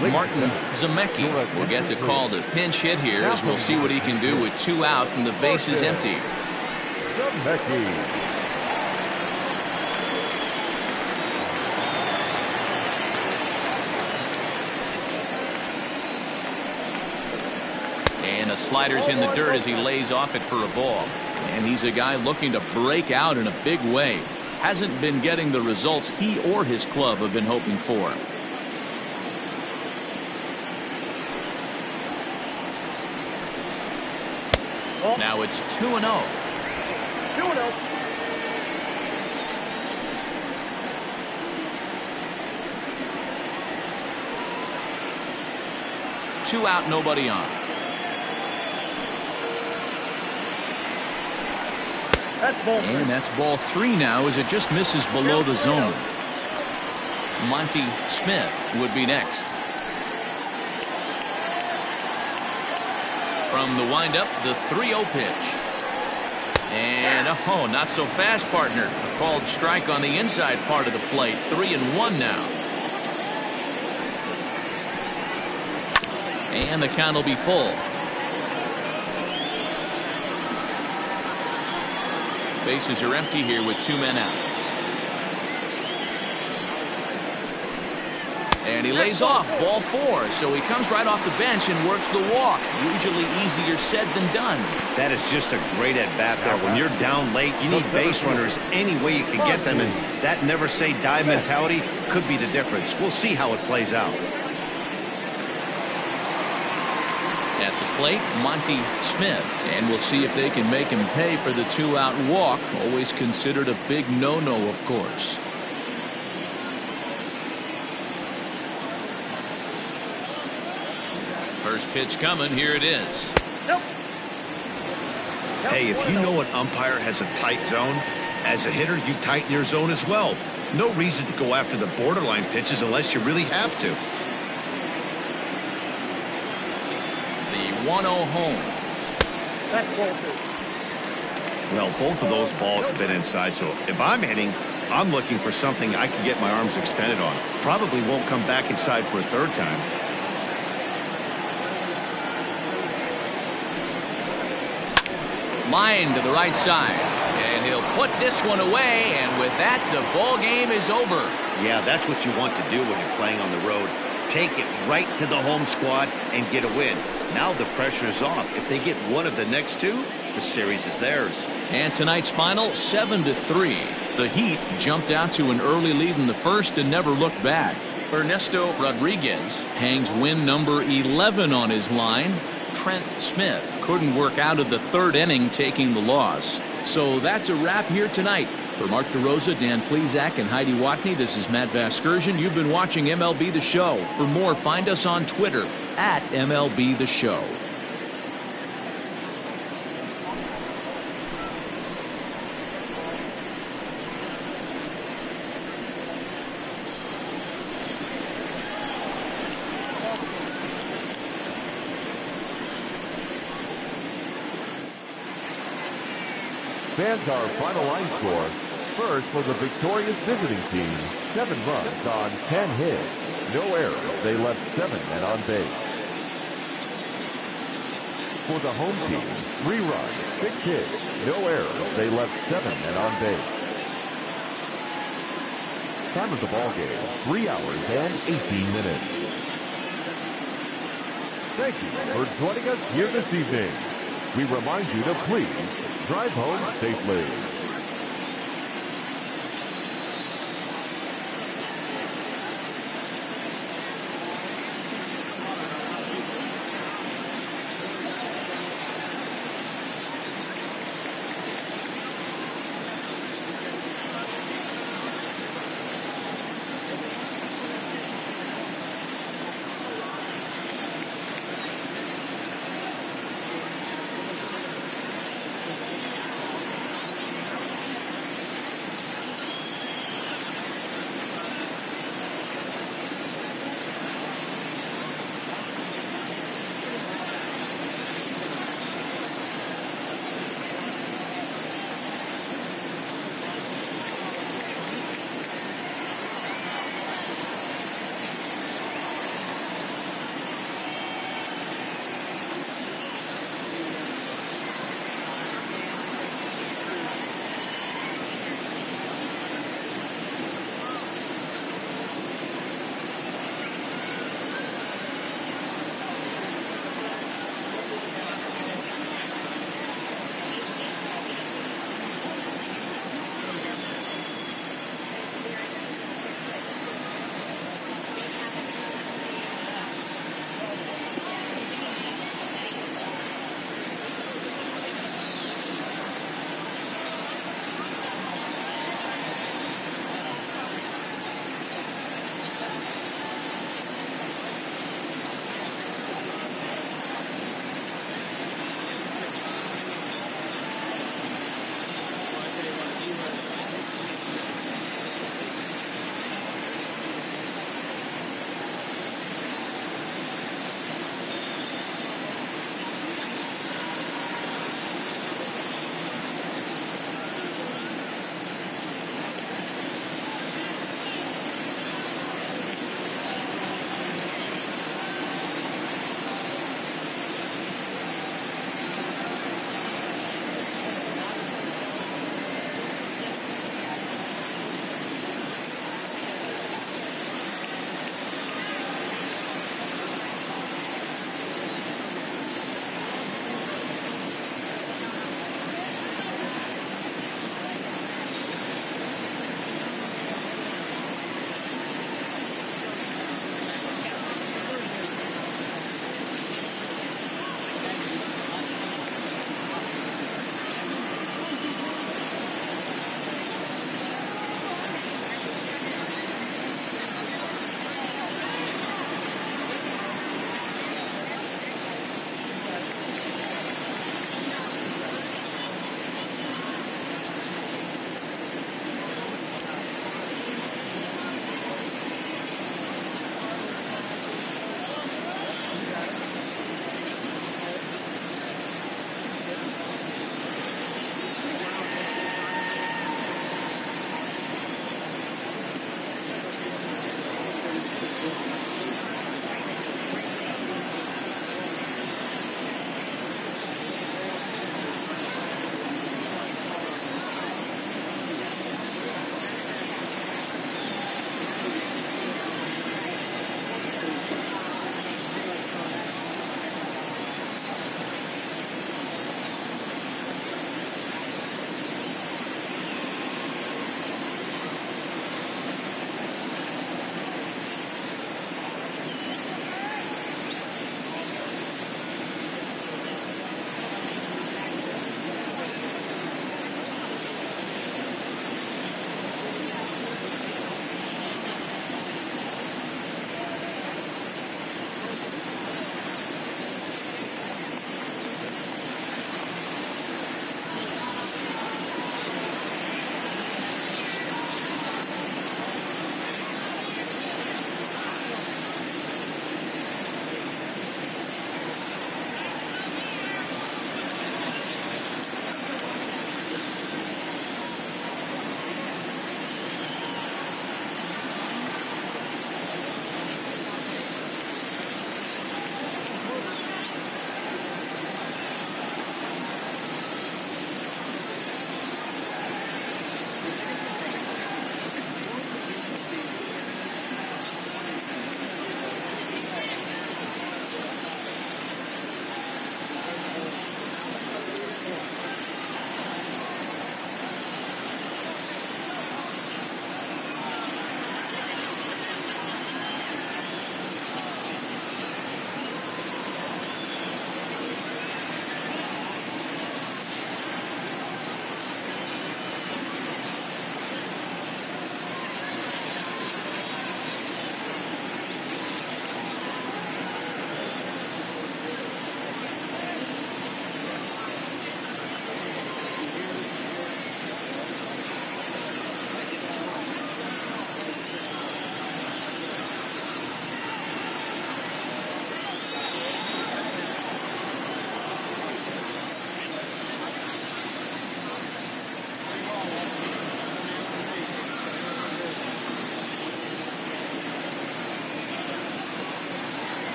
Martin Zemecki will get the call to pinch hit here, as we'll see what he can do with 2 out and the base is empty. And a slider's in the dirt as he lays off it for a ball. And he's a guy looking to break out in a big way. Hasn't been getting the results he or his club have been hoping for. Now it's 2-0. 2-0. Two out, nobody on. That's ball 3. And that's ball 3 now as it just misses below the zone. Monty Smith would be next. From the windup, the 3-0 pitch. And, oh, not so fast, partner. A called strike on the inside part of the plate. 3-1 now. And the count will be full. Bases are empty here with 2 men out. And he lays off, ball 4. So he comes right off the bench and works the walk. Usually easier said than done. That is just a great at-bat there. When you're down late, you need base runners any way you can get them. And that never-say-die mentality could be the difference. We'll see how it plays out. At the plate, Monty Smith. And we'll see if they can make him pay for the 2-out walk. Always considered a big no-no, of course. First pitch coming. Here it is. Nope. Hey, if you know an umpire has a tight zone, as a hitter, you tighten your zone as well. No reason to go after the borderline pitches unless you really have to. The 1-0 home. That's ball 2. Well, both of those balls have been inside, so if I'm hitting, I'm looking for something I can get my arms extended on. Probably won't come back inside for a third time. Line to the right side. And he'll put this one away. And with that, the ball game is over. Yeah, that's what you want to do when you're playing on the road. Take it right to the home squad and get a win. Now the pressure is off. If they get one of the next 2, the series is theirs. And tonight's final, 7-3. The Heat jumped out to an early lead in the first and never looked back. Ernesto Rodriguez hangs win number 11 on his line. Trent Smith couldn't work out of the 3rd inning, taking the loss. So that's a wrap here tonight. For Mark DeRosa, Dan Plesac, and Heidi Watney, this is Matt Vasgersian. You've been watching MLB The Show. For more, find us on Twitter at MLB The Show. Fans, our final line score. First for the victorious visiting team, 7 runs on 10 hits. No errors. They left 7 men on base. For the home team, 3 runs, 6 hits. No errors. They left 7 men on base. Time of the ball game, 3 hours and 18 minutes. Thank you for joining us here this evening. We remind you to please drive home safely.